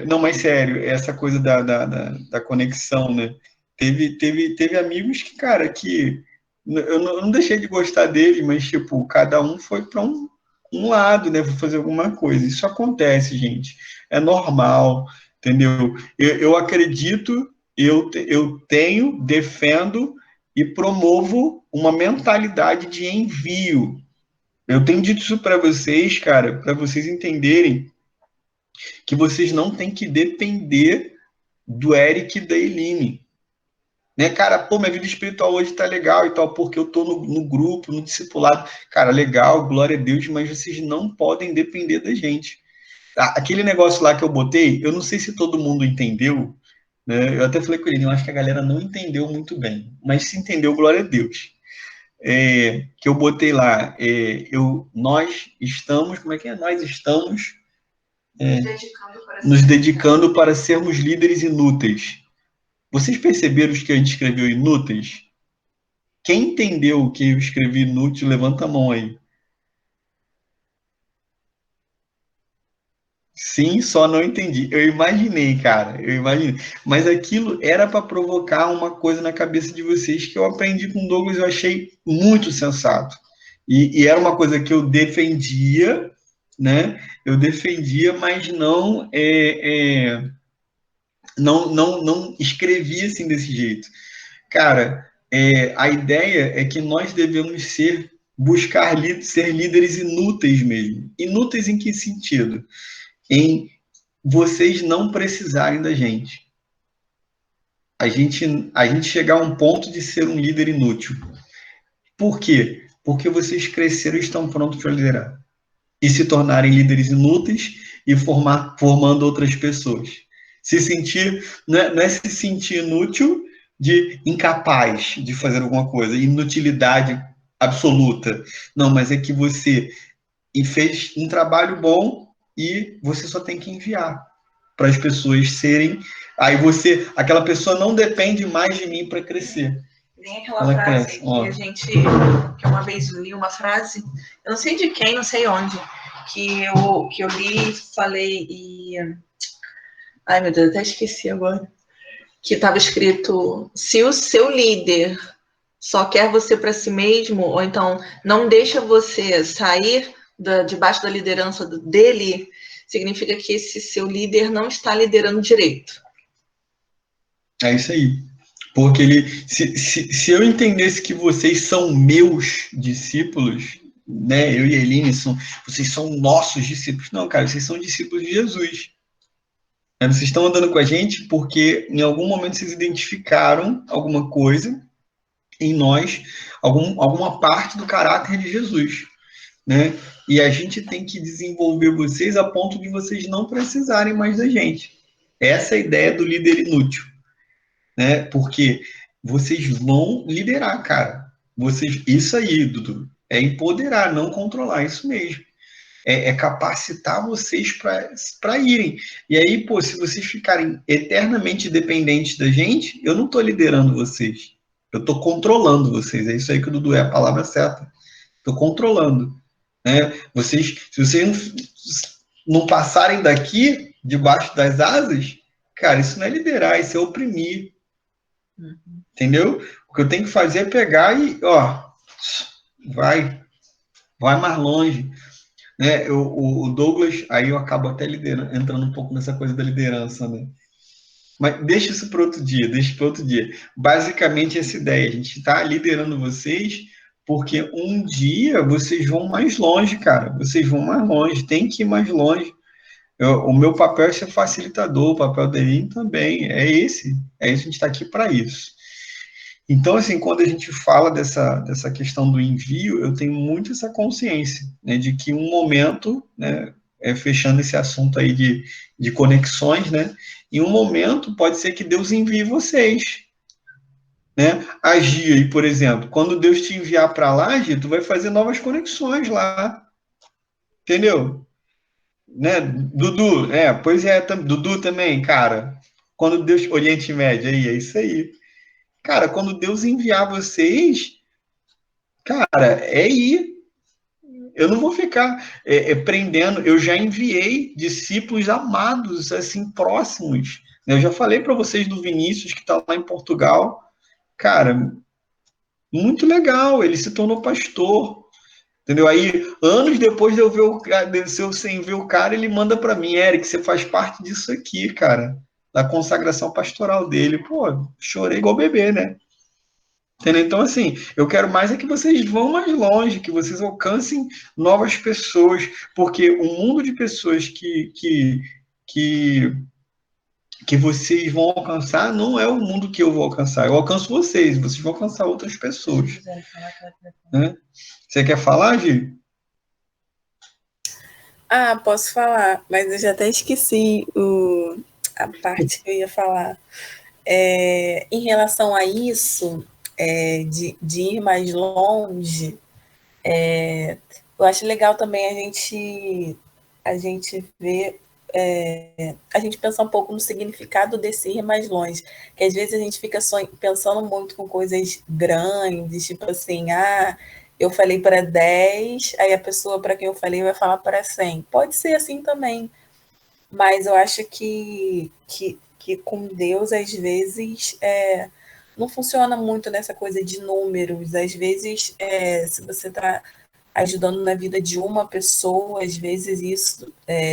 não, mas sério, essa coisa da conexão, né? Teve amigos que, cara, que eu não deixei de gostar dele, mas, tipo, cada um foi para um lado, né? Vou fazer alguma coisa. Isso acontece, gente. É normal, entendeu? Eu acredito, eu tenho, defendo e promovo uma mentalidade de envio. Eu tenho dito isso para vocês, cara, para vocês entenderem que vocês não têm que depender do Eric e da Eline. Né, cara, pô, minha vida espiritual hoje tá legal e tal, porque eu tô no grupo, no discipulado. Cara, legal, glória a Deus, mas vocês não podem depender da gente. Aquele negócio lá que eu botei, eu não sei se todo mundo entendeu, né? Eu até falei com ele, eu acho que a galera não entendeu muito bem, mas se entendeu, glória a Deus. Que eu botei lá, nós estamos, como é que é? Nós estamos nos dedicando para sermos líderes inúteis. Vocês perceberam que a gente escreveu inúteis? Quem entendeu o que eu escrevi inútil, levanta a mão aí. Sim, só não entendi. Eu imaginei, cara, eu imaginei. Mas aquilo era para provocar uma coisa na cabeça de vocês que eu aprendi com o Douglas e eu achei muito sensato. E era uma coisa que eu defendia, né? Eu defendia, mas não escrevia assim desse jeito. Cara, a ideia é que nós devemos buscar ser líderes inúteis mesmo. Inúteis em que sentido? Em vocês não precisarem da gente. A gente chegar a um ponto de ser um líder inútil. Por quê? Porque vocês cresceram e estão prontos para liderar. E se tornarem líderes inúteis e formando outras pessoas. Se sentir, não é se sentir inútil de incapaz de fazer alguma coisa, inutilidade absoluta. Não, mas é que você fez um trabalho bom e você só tem que enviar para as pessoas serem. Aí aquela pessoa não depende mais de mim para crescer. Nem aquela frase que que uma vez li uma frase, eu não sei de quem, não sei onde, que eu li, falei e... Ai, meu Deus, até esqueci agora. Que estava escrito, se o seu líder só quer você para si mesmo, ou então não deixa você sair debaixo da liderança dele, significa que esse seu líder não está liderando direito. É isso aí. Porque se eu entendesse que vocês são meus discípulos, né? Eu e a Eline, vocês são nossos discípulos. Não, cara, vocês são discípulos de Jesus. Vocês estão andando com a gente porque em algum momento vocês identificaram alguma coisa em nós, alguma parte do caráter de Jesus, né? E a gente tem que desenvolver vocês a ponto de vocês não precisarem mais da gente. Essa é a ideia do líder inútil, né? Porque vocês vão liderar, cara. Isso aí, Dudu, é empoderar, não controlar, isso mesmo. É capacitar vocês para irem. E aí, pô, se vocês ficarem eternamente dependentes da gente, eu não estou liderando vocês. Eu estou controlando vocês. É isso aí que o Dudu é a palavra certa. Estou controlando. Né? Se vocês não passarem daqui, debaixo das asas, cara, isso não é liderar, isso é oprimir. Entendeu? O que eu tenho que fazer é pegar e, vai mais longe. Né? O Douglas, aí eu acabo até entrando um pouco nessa coisa da liderança, né? Mas deixa isso para outro dia, Basicamente, essa ideia, a gente está liderando vocês porque um dia vocês vão mais longe, cara. Vocês vão mais longe, tem que ir mais longe. O meu papel é ser facilitador, o papel dele também. É esse, a gente está aqui para isso. Então, assim, quando a gente fala dessa questão do envio, eu tenho muito essa consciência, né, de que um momento, né, fechando esse assunto aí de conexões, né, em um momento pode ser que Deus envie vocês. Né? A Gia, por exemplo, quando Deus te enviar para lá, Gia, tu vai fazer novas conexões lá. Entendeu? Né? Dudu, pois é, Dudu também, cara. Quando Deus, Oriente Médio, aí, é isso aí. Cara, quando Deus enviar vocês, cara, é ir. Eu não vou ficar prendendo. Eu já enviei discípulos amados, assim, próximos. Eu já falei para vocês do Vinícius, que está lá em Portugal. Cara, muito legal. Ele se tornou pastor. Entendeu? Aí, anos depois de eu ver sem ver o cara, ele manda para mim, Eric, você faz parte disso aqui, cara. Da consagração pastoral dele. Pô, chorei igual bebê, né? Entendeu? Então, assim, eu quero mais é que vocês vão mais longe, que vocês alcancem novas pessoas, porque o mundo de pessoas que vocês vão alcançar não é o mundo que eu vou alcançar. Eu alcanço vocês vão alcançar outras pessoas. Né? Você quer falar, Gi? Posso falar, mas eu já até esqueci a parte que eu ia falar. Em relação a isso, de ir mais longe, eu acho legal também a gente ver, a gente pensar um pouco no significado desse ir mais longe, que às vezes a gente fica pensando muito com coisas grandes, tipo assim, eu falei para 10, aí a pessoa para quem eu falei vai falar para 100. Pode ser assim também, mas eu acho que com Deus, às vezes, não funciona muito nessa coisa de números. Às vezes, se você está ajudando na vida de uma pessoa, às vezes isso,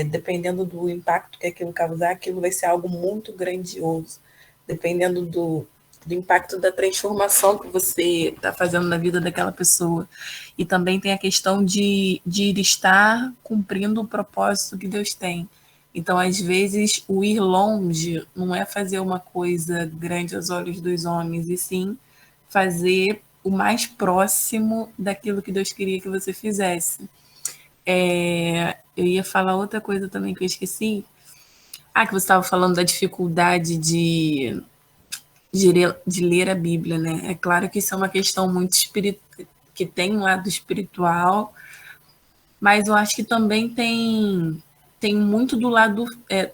dependendo do impacto que aquilo causar, aquilo vai ser algo muito grandioso, dependendo do impacto da transformação que você está fazendo na vida daquela pessoa. E também tem a questão de estar cumprindo o propósito que Deus tem. Então, às vezes, o ir longe não é fazer uma coisa grande aos olhos dos homens, e sim fazer o mais próximo daquilo que Deus queria que você fizesse. Eu ia falar outra coisa também que eu esqueci. Que você estava falando da dificuldade de ler a Bíblia, né? É claro que isso é uma questão muito que tem um lado espiritual, mas eu acho que também tem muito do lado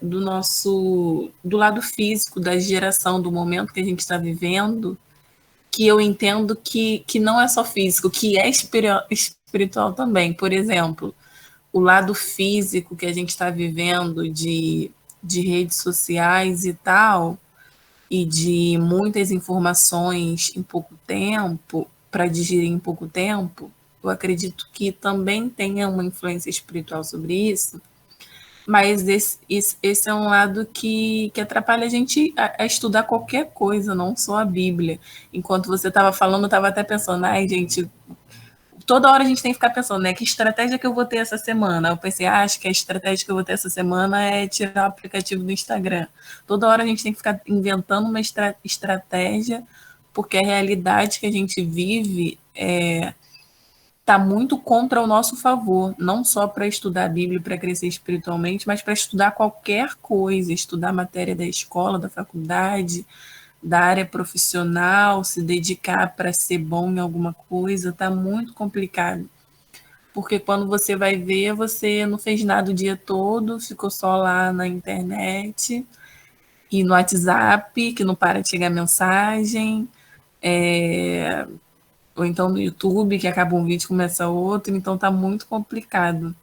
do lado físico, da geração, do momento que a gente está vivendo, que eu entendo que não é só físico, que é espiritual também. Por exemplo, o lado físico que a gente está vivendo de redes sociais e tal, e de muitas informações em pouco tempo, para digerir em pouco tempo, eu acredito que também tenha uma influência espiritual sobre isso, mas esse é um lado que atrapalha a gente a estudar qualquer coisa, não só a Bíblia. Enquanto você estava falando, eu estava até pensando, gente, toda hora a gente tem que ficar pensando, né, que estratégia que eu vou ter essa semana? Eu pensei, acho que a estratégia que eu vou ter essa semana é tirar o aplicativo do Instagram. Toda hora a gente tem que ficar inventando uma estratégia, porque a realidade que a gente vive está muito contra o nosso favor, não só para estudar a Bíblia, para crescer espiritualmente, mas para estudar qualquer coisa, estudar matéria da escola, da faculdade, da área profissional, se dedicar para ser bom em alguma coisa, está muito complicado. Porque quando você vai ver, você não fez nada o dia todo, ficou só lá na internet e no WhatsApp, que não para de chegar mensagem, ou então no YouTube, que acaba um vídeo e começa outro, então tá muito complicado.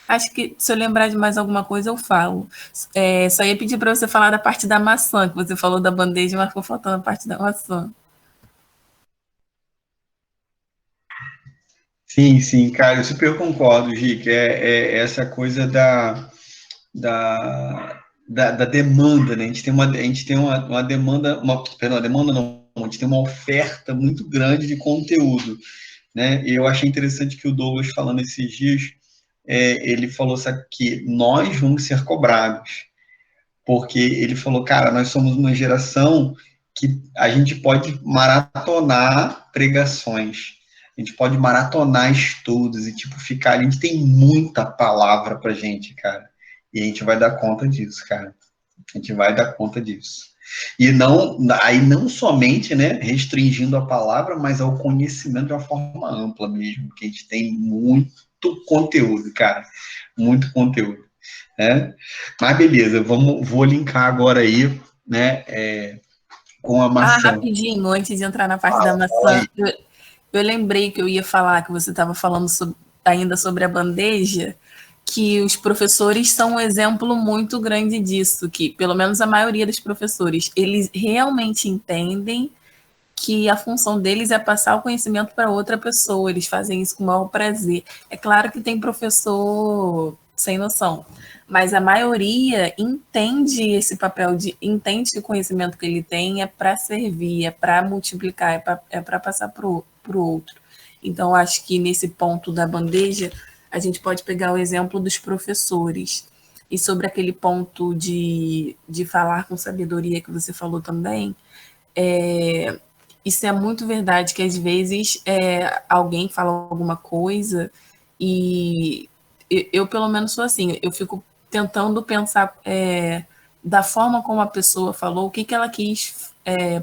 Acho que se eu lembrar de mais alguma coisa, eu falo. Só ia pedir para você falar da parte da maçã, que você falou da bandeja, mas ficou faltando a parte da maçã. Sim, cara, eu super concordo, Gi, que é essa coisa da demanda, né? A gente tem uma demanda, demanda não, a gente tem uma oferta muito grande de conteúdo, né? E eu achei interessante que o Douglas, falando esses dias, ele falou, sabe, que nós vamos ser cobrados, porque ele falou, cara, nós somos uma geração que a gente pode maratonar pregações, a gente pode maratonar estudos e, tipo, a gente tem muita palavra pra gente, cara, e a gente vai dar conta disso, cara, a gente vai dar conta disso. E não somente, né, restringindo a palavra, mas ao conhecimento de uma forma ampla mesmo, porque a gente tem muito conteúdo, cara, muito conteúdo, né? Mas beleza, vou linkar agora aí, né, com a maçã. Rapidinho, antes de entrar na parte da maçã, eu lembrei que eu ia falar, que você estava falando sobre ainda sobre a bandeja, que os professores são um exemplo muito grande disso, que pelo menos a maioria dos professores, eles realmente entendem que a função deles é passar o conhecimento para outra pessoa, eles fazem isso com o maior prazer. É claro que tem professor sem noção, mas a maioria entende esse papel, entende que o conhecimento que ele tem é para servir, é para multiplicar, é para passar para o outro. Então, acho que nesse ponto da bandeja, a gente pode pegar o exemplo dos professores. E sobre aquele ponto de falar com sabedoria que você falou também, isso é muito verdade, que às vezes alguém fala alguma coisa e eu pelo menos sou assim, eu fico tentando pensar da forma como a pessoa falou, o que ela quis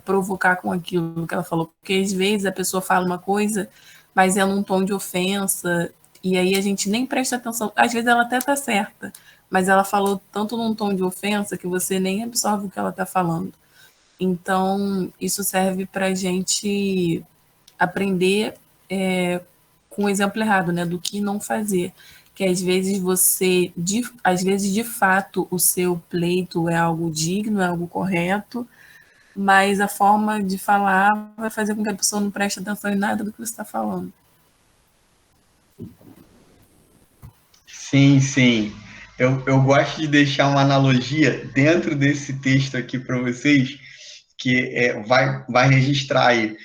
provocar com aquilo que ela falou, porque às vezes a pessoa fala uma coisa, mas é num tom de ofensa, e aí a gente nem presta atenção. Às vezes ela até está certa, mas ela falou tanto num tom de ofensa que você nem absorve o que ela está falando. Então, isso serve para a gente aprender com o exemplo errado, né, do que não fazer. Que às vezes de fato, o seu pleito é algo digno, é algo correto, mas a forma de falar vai fazer com que a pessoa não preste atenção em nada do que você está falando. Sim, sim. Eu gosto de deixar uma analogia dentro desse texto aqui para vocês, que vai registrar aí.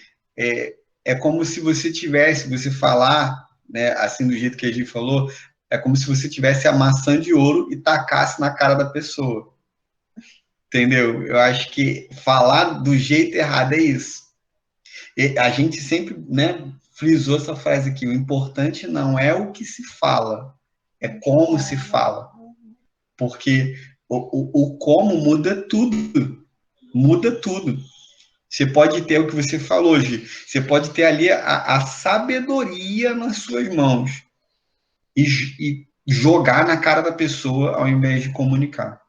É como se você falar, né, assim do jeito que a gente falou, é como se você tivesse a maçã de ouro e tacasse na cara da pessoa. Entendeu? Eu acho que falar do jeito errado é isso. E a gente sempre, né, frisou essa frase aqui: o importante não é o que se fala, é como se fala. Porque o como muda tudo. Muda tudo. Você pode ter o que você falou, Gi. Você pode ter ali a sabedoria nas suas mãos e jogar na cara da pessoa ao invés de comunicar.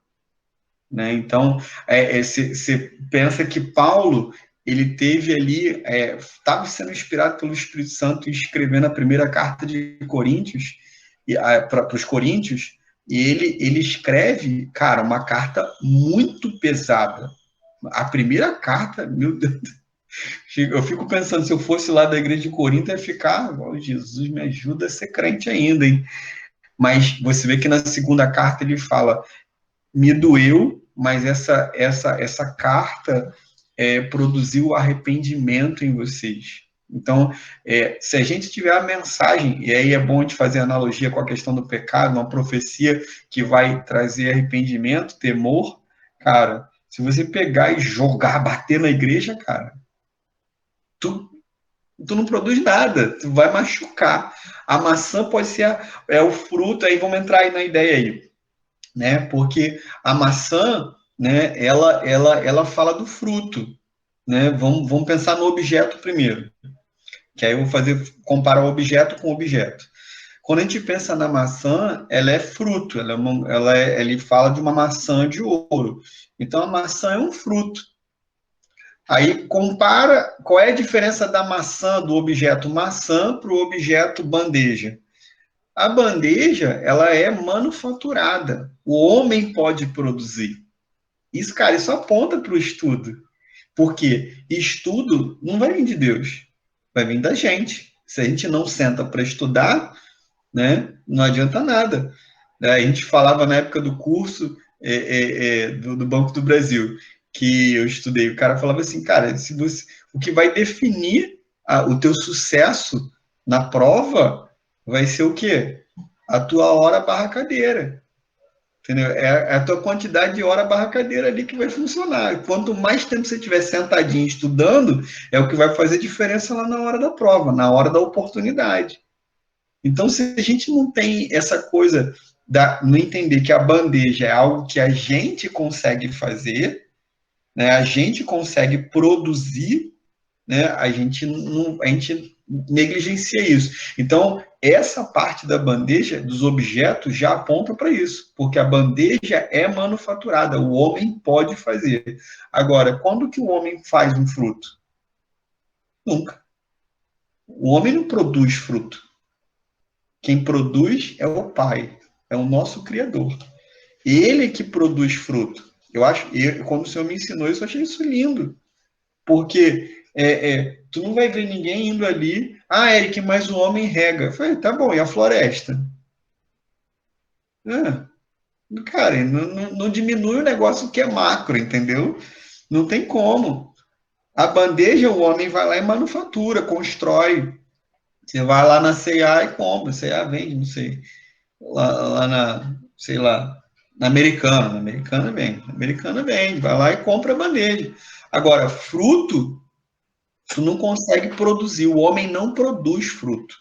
Né? Então, você pensa que Paulo, ele teve ali, estava sendo inspirado pelo Espírito Santo escrevendo a primeira carta de Coríntios, para os Coríntios, e ele escreve, cara, uma carta muito pesada. A primeira carta, meu Deus, eu fico pensando, se eu fosse lá da igreja de Corinto, eu ia ficar, oh, Jesus, me ajuda a ser crente ainda, hein? Mas você vê que na segunda carta ele fala, me doeu, mas essa carta produziu arrependimento em vocês. Então, se a gente tiver a mensagem, e aí é bom de fazer analogia com a questão do pecado, uma profecia que vai trazer arrependimento, temor, cara, se você pegar e jogar, bater na igreja, cara, tu não produz nada, tu vai machucar. A maçã pode ser o fruto, aí vamos entrar aí na ideia aí, né? Porque a maçã, né, ela fala do fruto, né? Vamos pensar no objeto primeiro, que aí eu vou comparar o objeto com o objeto. Quando a gente pensa na maçã, ela é fruto, ele fala de uma maçã de ouro. Então a maçã é um fruto. Aí compara qual é a diferença da maçã, do objeto maçã, para o objeto bandeja. A bandeja, ela é manufaturada. O homem pode produzir. Isso, cara, isso aponta para o estudo. Porque estudo não vai vir de Deus, vai vir da gente. Se a gente não senta para estudar, né, não adianta nada. A gente falava na época do curso do Banco do Brasil, que eu estudei, o cara falava assim, cara, o que vai definir o teu sucesso na prova vai ser o quê? A tua hora barra cadeira. Entendeu? É a tua quantidade de hora barra cadeira ali que vai funcionar. Quanto mais tempo você estiver sentadinho estudando, é o que vai fazer diferença lá na hora da prova, na hora da oportunidade. Então, se a gente não tem essa coisa, não entender que a bandeja é algo que a gente consegue fazer, né, a gente consegue produzir, né, a gente negligencia isso. Então, essa parte da bandeja, dos objetos, já aponta para isso, porque a bandeja é manufaturada, o homem pode fazer. Agora, quando que o homem faz um fruto? Nunca. O homem não produz fruto. Quem produz é o Pai, é o nosso Criador. Ele que produz fruto. Quando o Senhor me ensinou isso, eu achei isso lindo. Porque tu não vai ver ninguém indo ali, Eric, mas o homem rega. Eu falei, tá bom, e a floresta? Cara, não diminui o negócio que é macro, entendeu? Não tem como. A bandeja, o homem vai lá e manufatura, constrói. Você vai lá na C&A e compra. C&A vende, não sei. Lá na, sei lá, na Americana. Na Americana vende. Vai lá e compra a bandeja. Agora, fruto, tu não consegue produzir. O homem não produz fruto.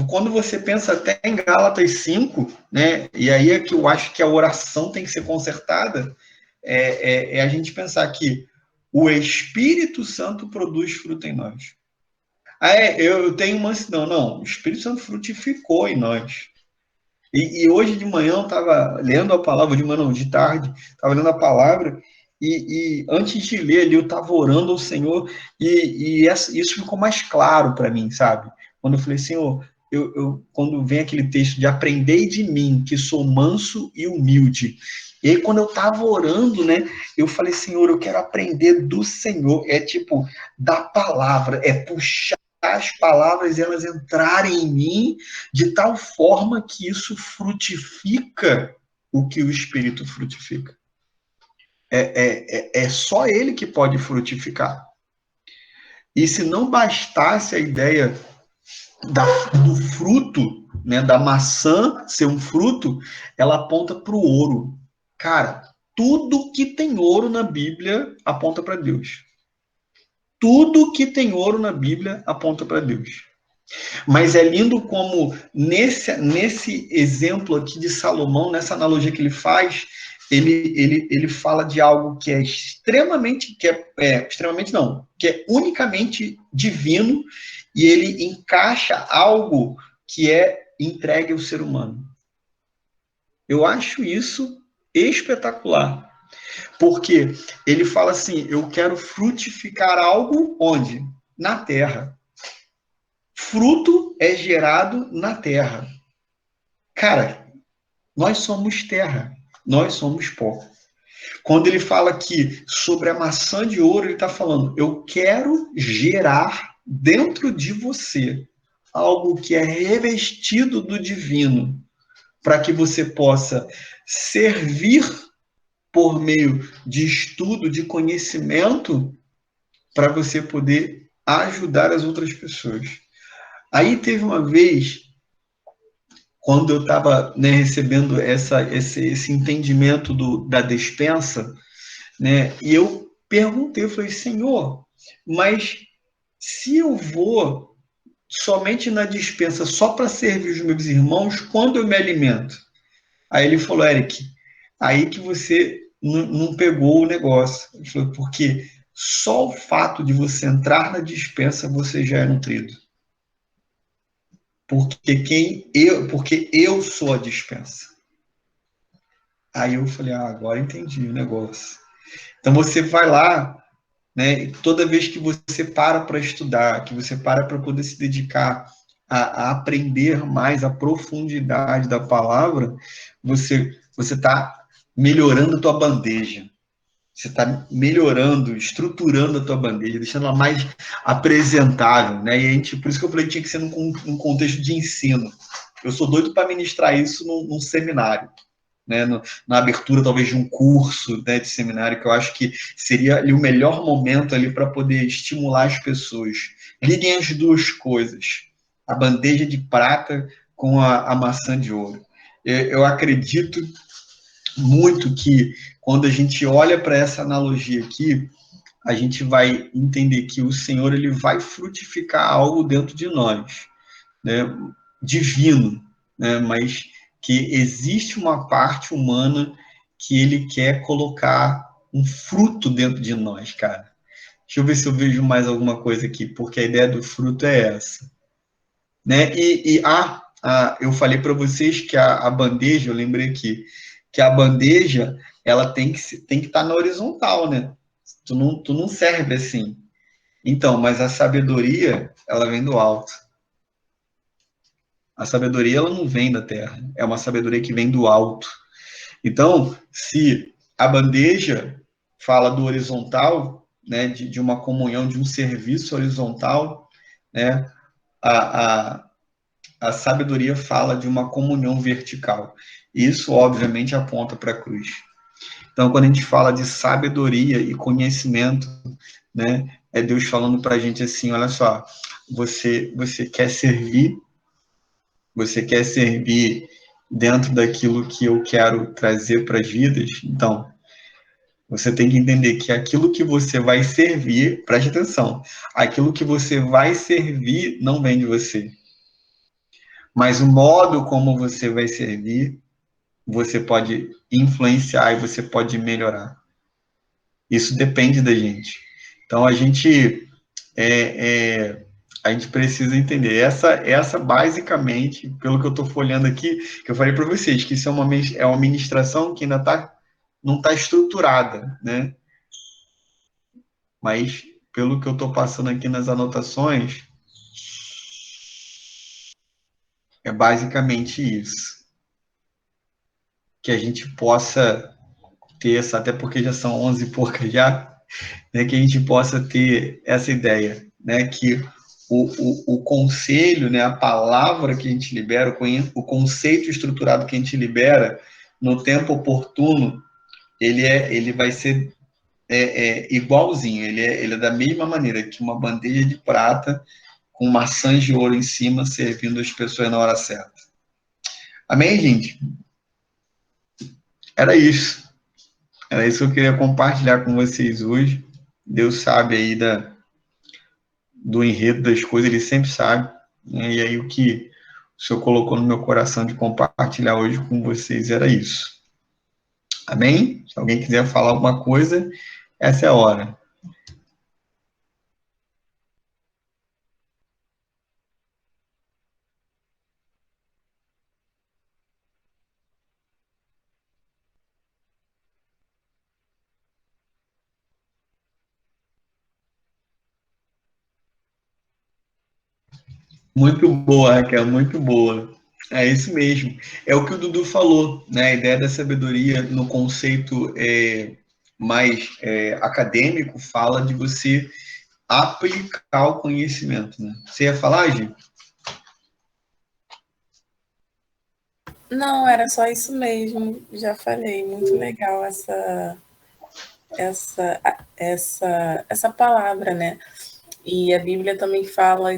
Quando você pensa até em Gálatas 5, né, e aí é que eu acho que a oração tem que ser consertada, a gente pensar que o Espírito Santo produz fruto em nós. Eu tenho uma... Não, o Espírito Santo frutificou em nós. E hoje de manhã eu estava lendo a palavra, de tarde, estava lendo a palavra, e antes de ler ali, eu estava orando ao Senhor, e isso ficou mais claro para mim, sabe? Quando eu falei, Senhor, quando vem aquele texto de aprendei de mim, que sou manso e humilde. E aí, quando eu estava orando, né, eu falei, Senhor, eu quero aprender do Senhor. É tipo, da palavra, é puxar as palavras, elas entrarem em mim de tal forma que isso frutifica o que o Espírito frutifica. É só ele que pode frutificar. E se não bastasse a ideia do fruto, né, da maçã ser um fruto, ela aponta para o ouro. Cara, tudo que tem ouro na Bíblia aponta para Deus. Tudo que tem ouro na Bíblia aponta para Deus. Mas é lindo como nesse exemplo aqui de Salomão, nessa analogia que ele faz, ele fala de algo que é extremamente, que é unicamente divino, e ele encaixa algo que é entregue ao ser humano. Eu acho isso espetacular. Porque ele fala assim, eu quero frutificar algo onde? Na terra. Fruto é gerado na terra. Cara, nós somos terra, nós somos pó. Quando ele fala aqui sobre a maçã de ouro, ele está falando, eu quero gerar dentro de você algo que é revestido do divino, para que você possa servir por meio de estudo, de conhecimento, para você poder ajudar as outras pessoas. Aí teve uma vez, quando eu estava, né, recebendo esse entendimento da despensa, né, e eu perguntei, eu falei, Senhor, mas se eu vou somente na despensa só para servir os meus irmãos, quando eu me alimento? Aí ele falou, Eric, aí que você não pegou o negócio. Ele falou, porque só o fato de você entrar na despensa, você já é nutrido. Porque eu sou a despensa. Aí eu falei, agora entendi o negócio. Então você vai lá, né? E toda vez que você para estudar, que você para poder se dedicar a aprender mais a profundidade da palavra, você está melhorando a tua bandeja. Você está melhorando, estruturando a tua bandeja, deixando ela mais apresentável, né? E por isso que eu falei que tinha que ser num contexto de ensino. Eu sou doido para ministrar isso num seminário, né? Na abertura, talvez, de um curso, né, de seminário, que eu acho que seria ali o melhor momento ali para poder estimular as pessoas. Liguem as duas coisas, a bandeja de prata com a maçã de ouro. Eu acredito muito que quando a gente olha para essa analogia aqui, a gente vai entender que o Senhor ele vai frutificar algo dentro de nós, né, divino, né, mas que existe uma parte humana que ele quer colocar um fruto dentro de nós, cara. Deixa eu ver se eu vejo mais alguma coisa aqui, porque a ideia do fruto é essa, né? Eu falei para vocês que a bandeja, eu lembrei aqui, que a bandeja ela tem que estar na horizontal, né? Tu não serve assim. Então, mas a sabedoria, ela vem do alto. A sabedoria, ela não vem da terra, é uma sabedoria que vem do alto. Então, se a bandeja fala do horizontal, né, de uma comunhão, de um serviço horizontal, né, a, a sabedoria fala de uma comunhão vertical. Isso, obviamente, aponta para a cruz. Então, quando a gente fala de sabedoria e conhecimento, né, é Deus falando para a gente assim, olha só, você quer servir dentro daquilo que eu quero trazer para as vidas? Então, você tem que entender que aquilo que você vai servir, preste atenção, aquilo que você vai servir não vem de você. Mas o modo como você vai servir, você pode influenciar e você pode melhorar. Isso depende da gente. Então, a gente precisa entender. Essa basicamente, pelo que eu estou folhando aqui, que eu falei para vocês, que isso é uma ministração que ainda não está estruturada, né? Mas, pelo que eu estou passando aqui nas anotações, é basicamente isso. Que a gente possa ter até porque já são 11 e poucas já, né, que a gente possa ter essa ideia, né, que o conselho, né, a palavra que a gente libera, o conceito estruturado que a gente libera no tempo oportuno, ele vai ser igualzinho, ele é da mesma maneira que uma bandeja de prata com maçãs de ouro em cima, servindo as pessoas na hora certa. Amém, gente? Era isso. Era isso que eu queria compartilhar com vocês hoje. Deus sabe aí do enredo das coisas, ele sempre sabe. Né? E aí o que o Senhor colocou no meu coração de compartilhar hoje com vocês era isso. Amém? Se alguém quiser falar alguma coisa, essa é a hora. Muito boa, Raquel, muito boa. É isso mesmo. É o que o Dudu falou, né? A ideia da sabedoria no conceito mais acadêmico fala de você aplicar o conhecimento, né? Você ia falar, Gi? Não, era só isso mesmo. Já falei. Muito legal essa palavra, né? E a Bíblia também fala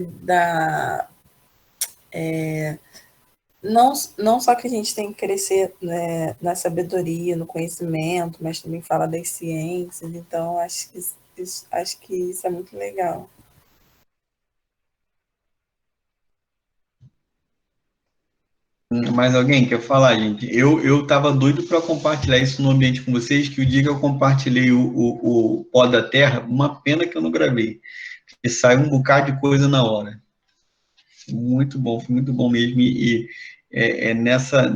não só que a gente tem que crescer, né, na sabedoria, no conhecimento, mas também fala das ciências. Então, acho que isso é muito legal. Mais alguém quer falar, gente? Eu tava doido para compartilhar isso no ambiente com vocês, que o dia que eu compartilhei o Pó da Terra, uma pena que eu não gravei, porque saiu um bocado de coisa na hora. Foi muito bom mesmo, e nessa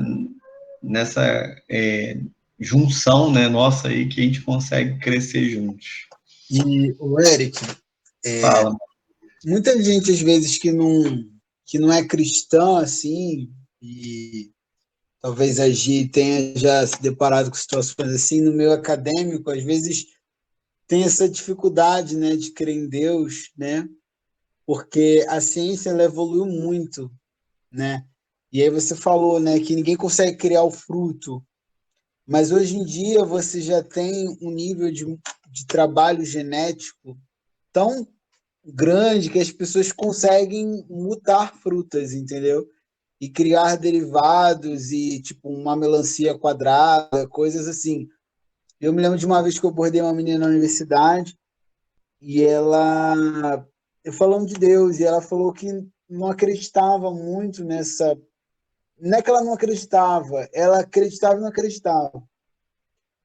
junção, né, nossa aí, que a gente consegue crescer juntos. E o Eric, Fala. muita gente às vezes que não é cristã assim, e talvez a Gi tenha já se deparado com situações assim no meio acadêmico, às vezes tem essa dificuldade, né, de crer em Deus, né? Porque a ciência ela evoluiu muito, né? E aí você falou, né, que ninguém consegue criar o fruto, mas hoje em dia você já tem um nível de trabalho genético tão grande que as pessoas conseguem mutar frutas, entendeu? E criar derivados e tipo uma melancia quadrada, coisas assim. Eu me lembro de uma vez que eu abordei uma menina na universidade e eu falando de Deus, e ela falou que não acreditava muito nessa. Não é que ela não acreditava, ela acreditava e não acreditava.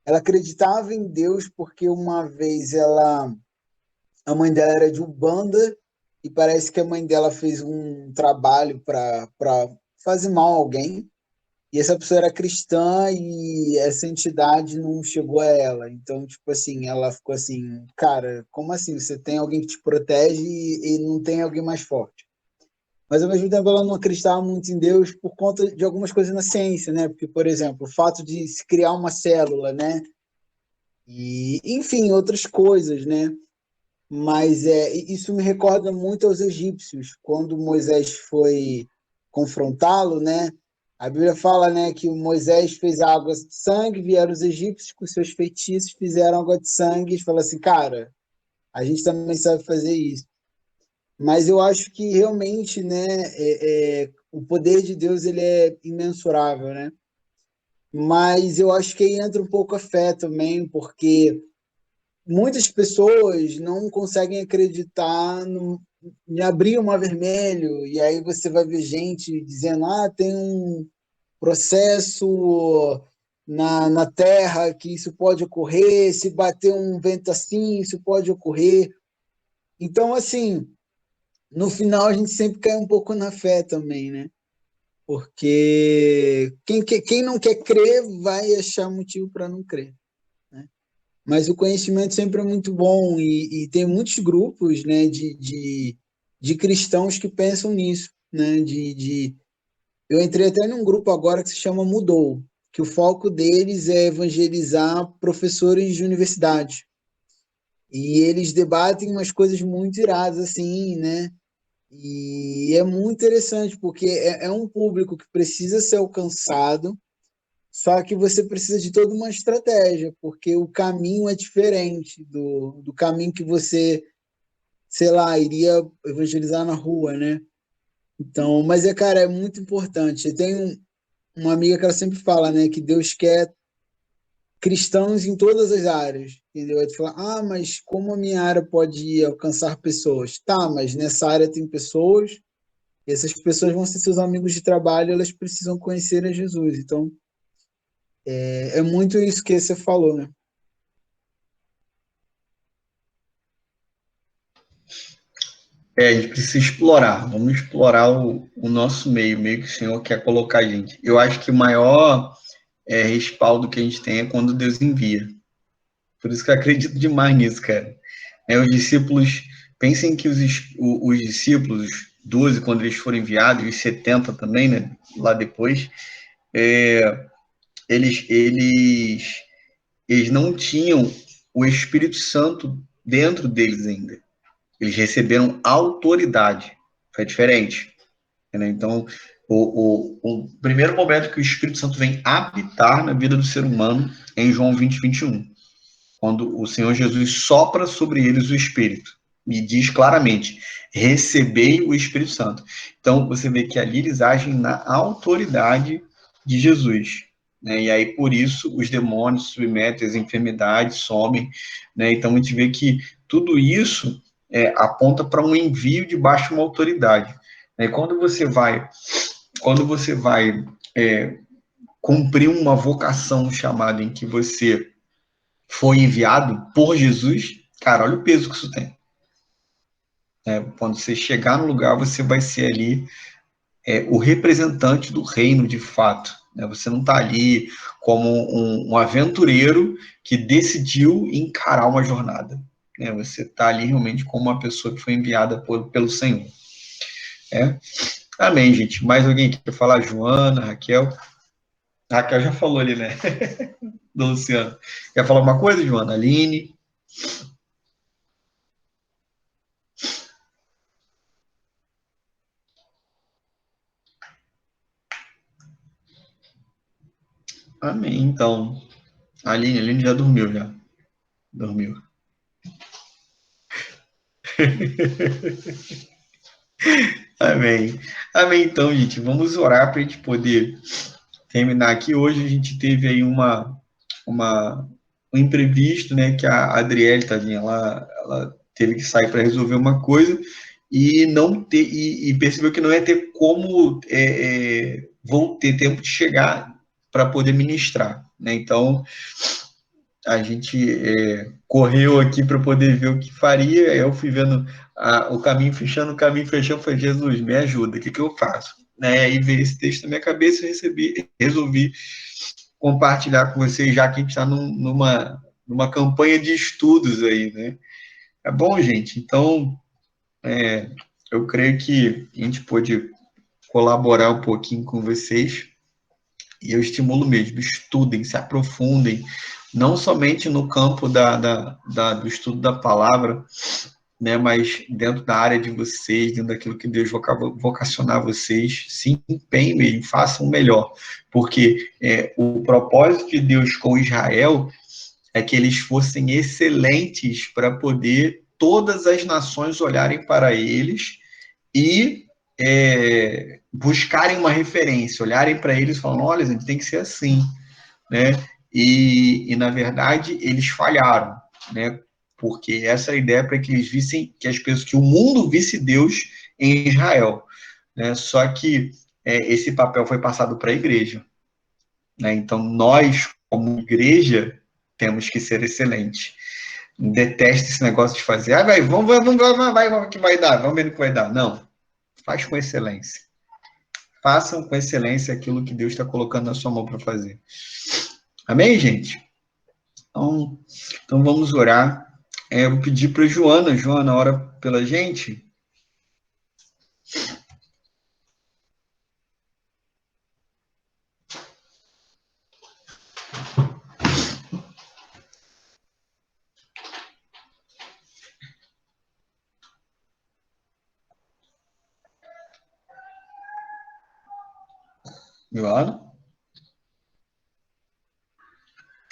Ela acreditava em Deus porque uma vez a mãe dela era de Umbanda e parece que a mãe dela fez um trabalho para fazer mal a alguém. E essa pessoa era cristã e essa entidade não chegou a ela. Então, tipo assim, ela ficou assim, cara, como assim? Você tem alguém que te protege e não tem alguém mais forte. mas ao mesmo tempo ela não acreditava muito em Deus por conta de algumas coisas na ciência, né? Porque, por exemplo, o fato de se criar uma célula, né? E, enfim, outras coisas, né? Mas isso me recorda muito aos egípcios, quando Moisés foi confrontá-lo, né? A Bíblia fala, né, que o Moisés fez água de sangue, vieram os egípcios com seus feitiços, fizeram água de sangue, e fala assim, cara, a gente também sabe fazer isso. Mas eu acho que realmente, né, o poder de Deus ele é imensurável, né? Mas eu acho que aí entra um pouco a fé também, porque muitas pessoas não conseguem acreditar em abrir o mar vermelho, e aí você vai ver gente dizendo, tem um processo na Terra que isso pode ocorrer, se bater um vento assim, isso pode ocorrer. Então, assim, no final a gente sempre cai um pouco na fé também, né? Porque quem não quer crer vai achar motivo para não crer, né? Mas o conhecimento sempre é muito bom e tem muitos grupos, né, de cristãos que pensam nisso, né? Eu entrei até num grupo agora que se chama Mudou, que o foco deles é evangelizar professores de universidade. E eles debatem umas coisas muito iradas, assim, né? E é muito interessante, porque é um público que precisa ser alcançado, só que você precisa de toda uma estratégia, porque o caminho é diferente do caminho que você, sei lá, iria evangelizar na rua, né? Então, mas cara, é muito importante. Eu tenho uma amiga que ela sempre fala, né, que Deus quer cristãos em todas as áreas, entendeu? Aí tu fala, mas como a minha área pode alcançar pessoas? Tá, mas nessa área tem pessoas, e essas pessoas vão ser seus amigos de trabalho, elas precisam conhecer a Jesus. Então, é muito isso que você falou, né? A gente precisa explorar, vamos explorar o nosso meio que o Senhor quer colocar a gente. Eu acho que o maior respaldo que a gente tem é quando Deus envia. Por isso que eu acredito demais nisso, cara. Os discípulos, pensem que os discípulos, 12, quando eles foram enviados, e os 70 também, né, lá depois, eles não tinham o Espírito Santo dentro deles ainda. Eles receberam autoridade. Foi diferente. Né? Então, o primeiro momento que o Espírito Santo vem habitar na vida do ser humano é em João 20, 21. Quando o Senhor Jesus sopra sobre eles o Espírito. E diz claramente, recebei o Espírito Santo. Então, você vê que ali eles agem na autoridade de Jesus. Né? E aí, por isso, os demônios se submetem, as enfermidades somem. Né? Então, a gente vê que tudo isso aponta para um envio debaixo de uma autoridade. Né? Quando você vai cumprir uma vocação chamada em que você foi enviado por Jesus, cara, olha o peso que isso tem. Quando você chegar no lugar, você vai ser ali o representante do reino de fato. Né? Você não está ali como um aventureiro que decidiu encarar uma jornada. Né? Você está ali realmente como uma pessoa que foi enviada pelo Senhor. Amém, gente. Mais alguém quer falar? Joana, Raquel? A Raquel já falou ali, né? Do Luciano. Quer falar alguma coisa, Joana? Aline? Amém. Então, a Aline já dormiu, já. Dormiu. Amém. Amém, então, gente. Vamos orar para a gente poder terminar aqui. Hoje a gente teve aí um imprevisto, né? Que a Adriele, tadinha, ela teve que sair para resolver uma coisa e percebeu que não ia ter como vou ter tempo de chegar para poder ministrar, né? Então a gente correu aqui para poder ver o que faria. Eu fui vendo o caminho fechando, falei, Jesus, me ajuda, o que eu faço? Né? Aí veio esse texto na minha cabeça, resolvi compartilhar com vocês, já que a gente está numa campanha de estudos aí, né? Tá bom, gente? Então, eu creio que a gente pôde colaborar um pouquinho com vocês, e eu estimulo mesmo, estudem, se aprofundem, não somente no campo do estudo da palavra, né, mas dentro da área de vocês, dentro daquilo que Deus vocacionar vocês, se empenhem mesmo, façam o melhor, porque o propósito de Deus com Israel é que eles fossem excelentes para poder todas as nações olharem para eles e buscarem uma referência, olharem para eles e falarem, olha, a gente tem que ser assim, né? E na verdade, eles falharam, né? Porque essa é a ideia para que eles vissem, que o mundo visse Deus em Israel, né? Só que esse papel foi passado para a igreja, né? Então, nós, como igreja, temos que ser excelentes. Detesto esse negócio de fazer, vamos que vai dar, vamos ver o que vai dar. Não, faz com excelência. Façam com excelência aquilo que Deus está colocando na sua mão para fazer. Amém, gente? Então vamos orar. Eu vou pedir para Joana, ora pela gente. Joana?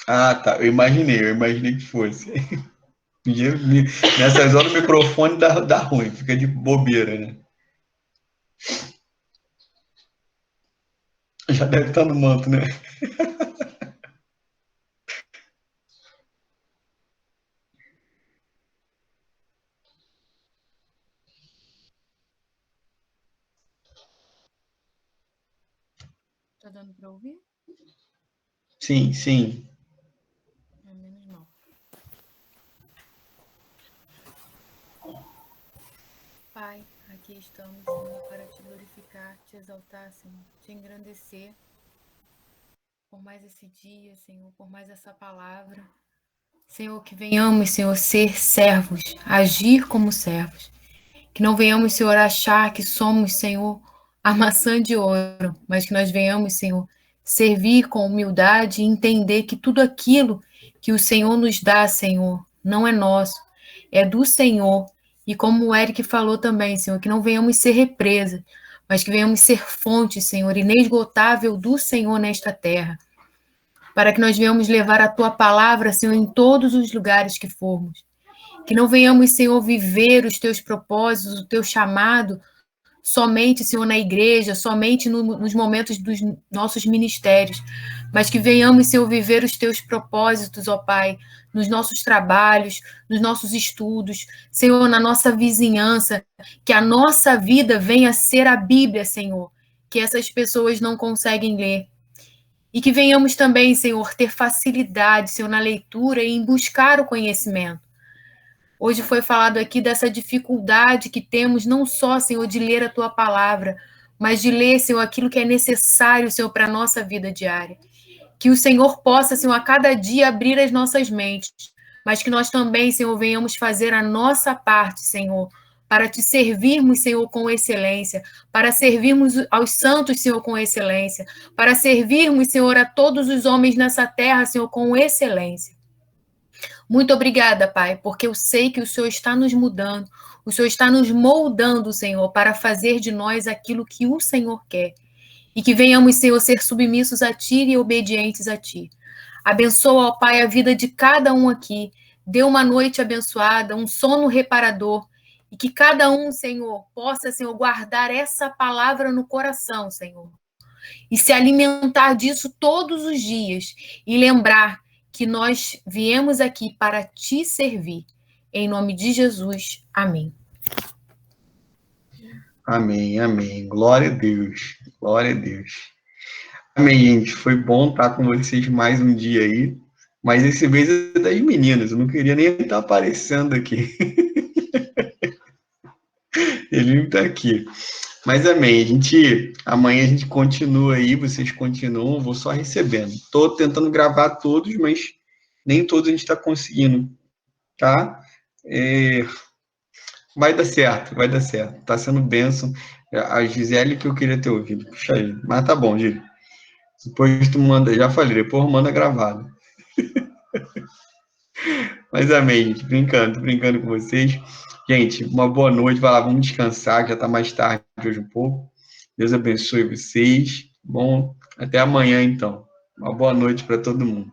Ah, tá. Eu imaginei que fosse. Nessas horas o microfone dá ruim, fica de bobeira, né? Já deve estar no manto, né? Tá dando para ouvir? Sim, sim. Menos mal. Pai, aqui estamos, Senhor, para te glorificar, te exaltar, Senhor, te engrandecer por mais esse dia, Senhor, por mais essa palavra. Senhor, que venhamos, Senhor, ser servos, agir como servos. Que não venhamos, Senhor, achar que somos, Senhor, a maçã de ouro, mas que nós venhamos, Senhor, servir com humildade e entender que tudo aquilo que o Senhor nos dá, Senhor, não é nosso, é do Senhor. E como o Eric falou também, Senhor, que não venhamos ser represa, mas que venhamos ser fonte, Senhor, inesgotável do Senhor nesta terra, para que nós venhamos levar a Tua palavra, Senhor, em todos os lugares que formos. Que não venhamos, Senhor, viver os Teus propósitos, o Teu chamado, somente, Senhor, na igreja, somente nos momentos dos nossos ministérios, mas que venhamos, Senhor, viver os Teus propósitos, ó Pai, nos nossos trabalhos, nos nossos estudos, Senhor, na nossa vizinhança, que a nossa vida venha a ser a Bíblia, Senhor, que essas pessoas não conseguem ler. E que venhamos também, Senhor, ter facilidade, Senhor, na leitura e em buscar o conhecimento. Hoje foi falado aqui dessa dificuldade que temos, não só, Senhor, de ler a Tua palavra, mas de ler, Senhor, aquilo que é necessário, Senhor, para a nossa vida diária. Que o Senhor possa, Senhor, a cada dia abrir as nossas mentes, mas que nós também, Senhor, venhamos fazer a nossa parte, Senhor, para Te servirmos, Senhor, com excelência, para servirmos aos santos, Senhor, com excelência, para servirmos, Senhor, a todos os homens nessa terra, Senhor, com excelência. Muito obrigada, Pai, porque eu sei que o Senhor está nos mudando, o Senhor está nos moldando, Senhor, para fazer de nós aquilo que o Senhor quer. E que venhamos, Senhor, ser submissos a Ti e obedientes a Ti. Abençoa, ó Pai, a vida de cada um aqui. Dê uma noite abençoada, um sono reparador. E que cada um, Senhor, possa, Senhor, guardar essa palavra no coração, Senhor. E se alimentar disso todos os dias. E lembrar que nós viemos aqui para Te servir. Em nome de Jesus. Amém. Amém, amém. Glória a Deus. Glória a Deus. Amém, gente. Foi bom estar com vocês mais um dia aí. Mas esse mês é das meninas. Eu não queria nem estar aparecendo aqui. Ele não está aqui. Mas amém. Amanhã a gente continua aí. Vocês continuam. Eu vou só recebendo. Estou tentando gravar todos, mas nem todos a gente está conseguindo. Tá? Vai dar certo, vai dar certo. Tá sendo bênção. A Gisele que eu queria ter ouvido. Puxa aí. Mas tá bom, Gil. Depois tu manda, já falei, depois manda gravado. Mas amém, gente. Tô brincando com vocês. Gente, uma boa noite. Vai lá, vamos descansar, que já tá mais tarde hoje um pouco. Deus abençoe vocês. Bom, até amanhã, então. Uma boa noite para todo mundo.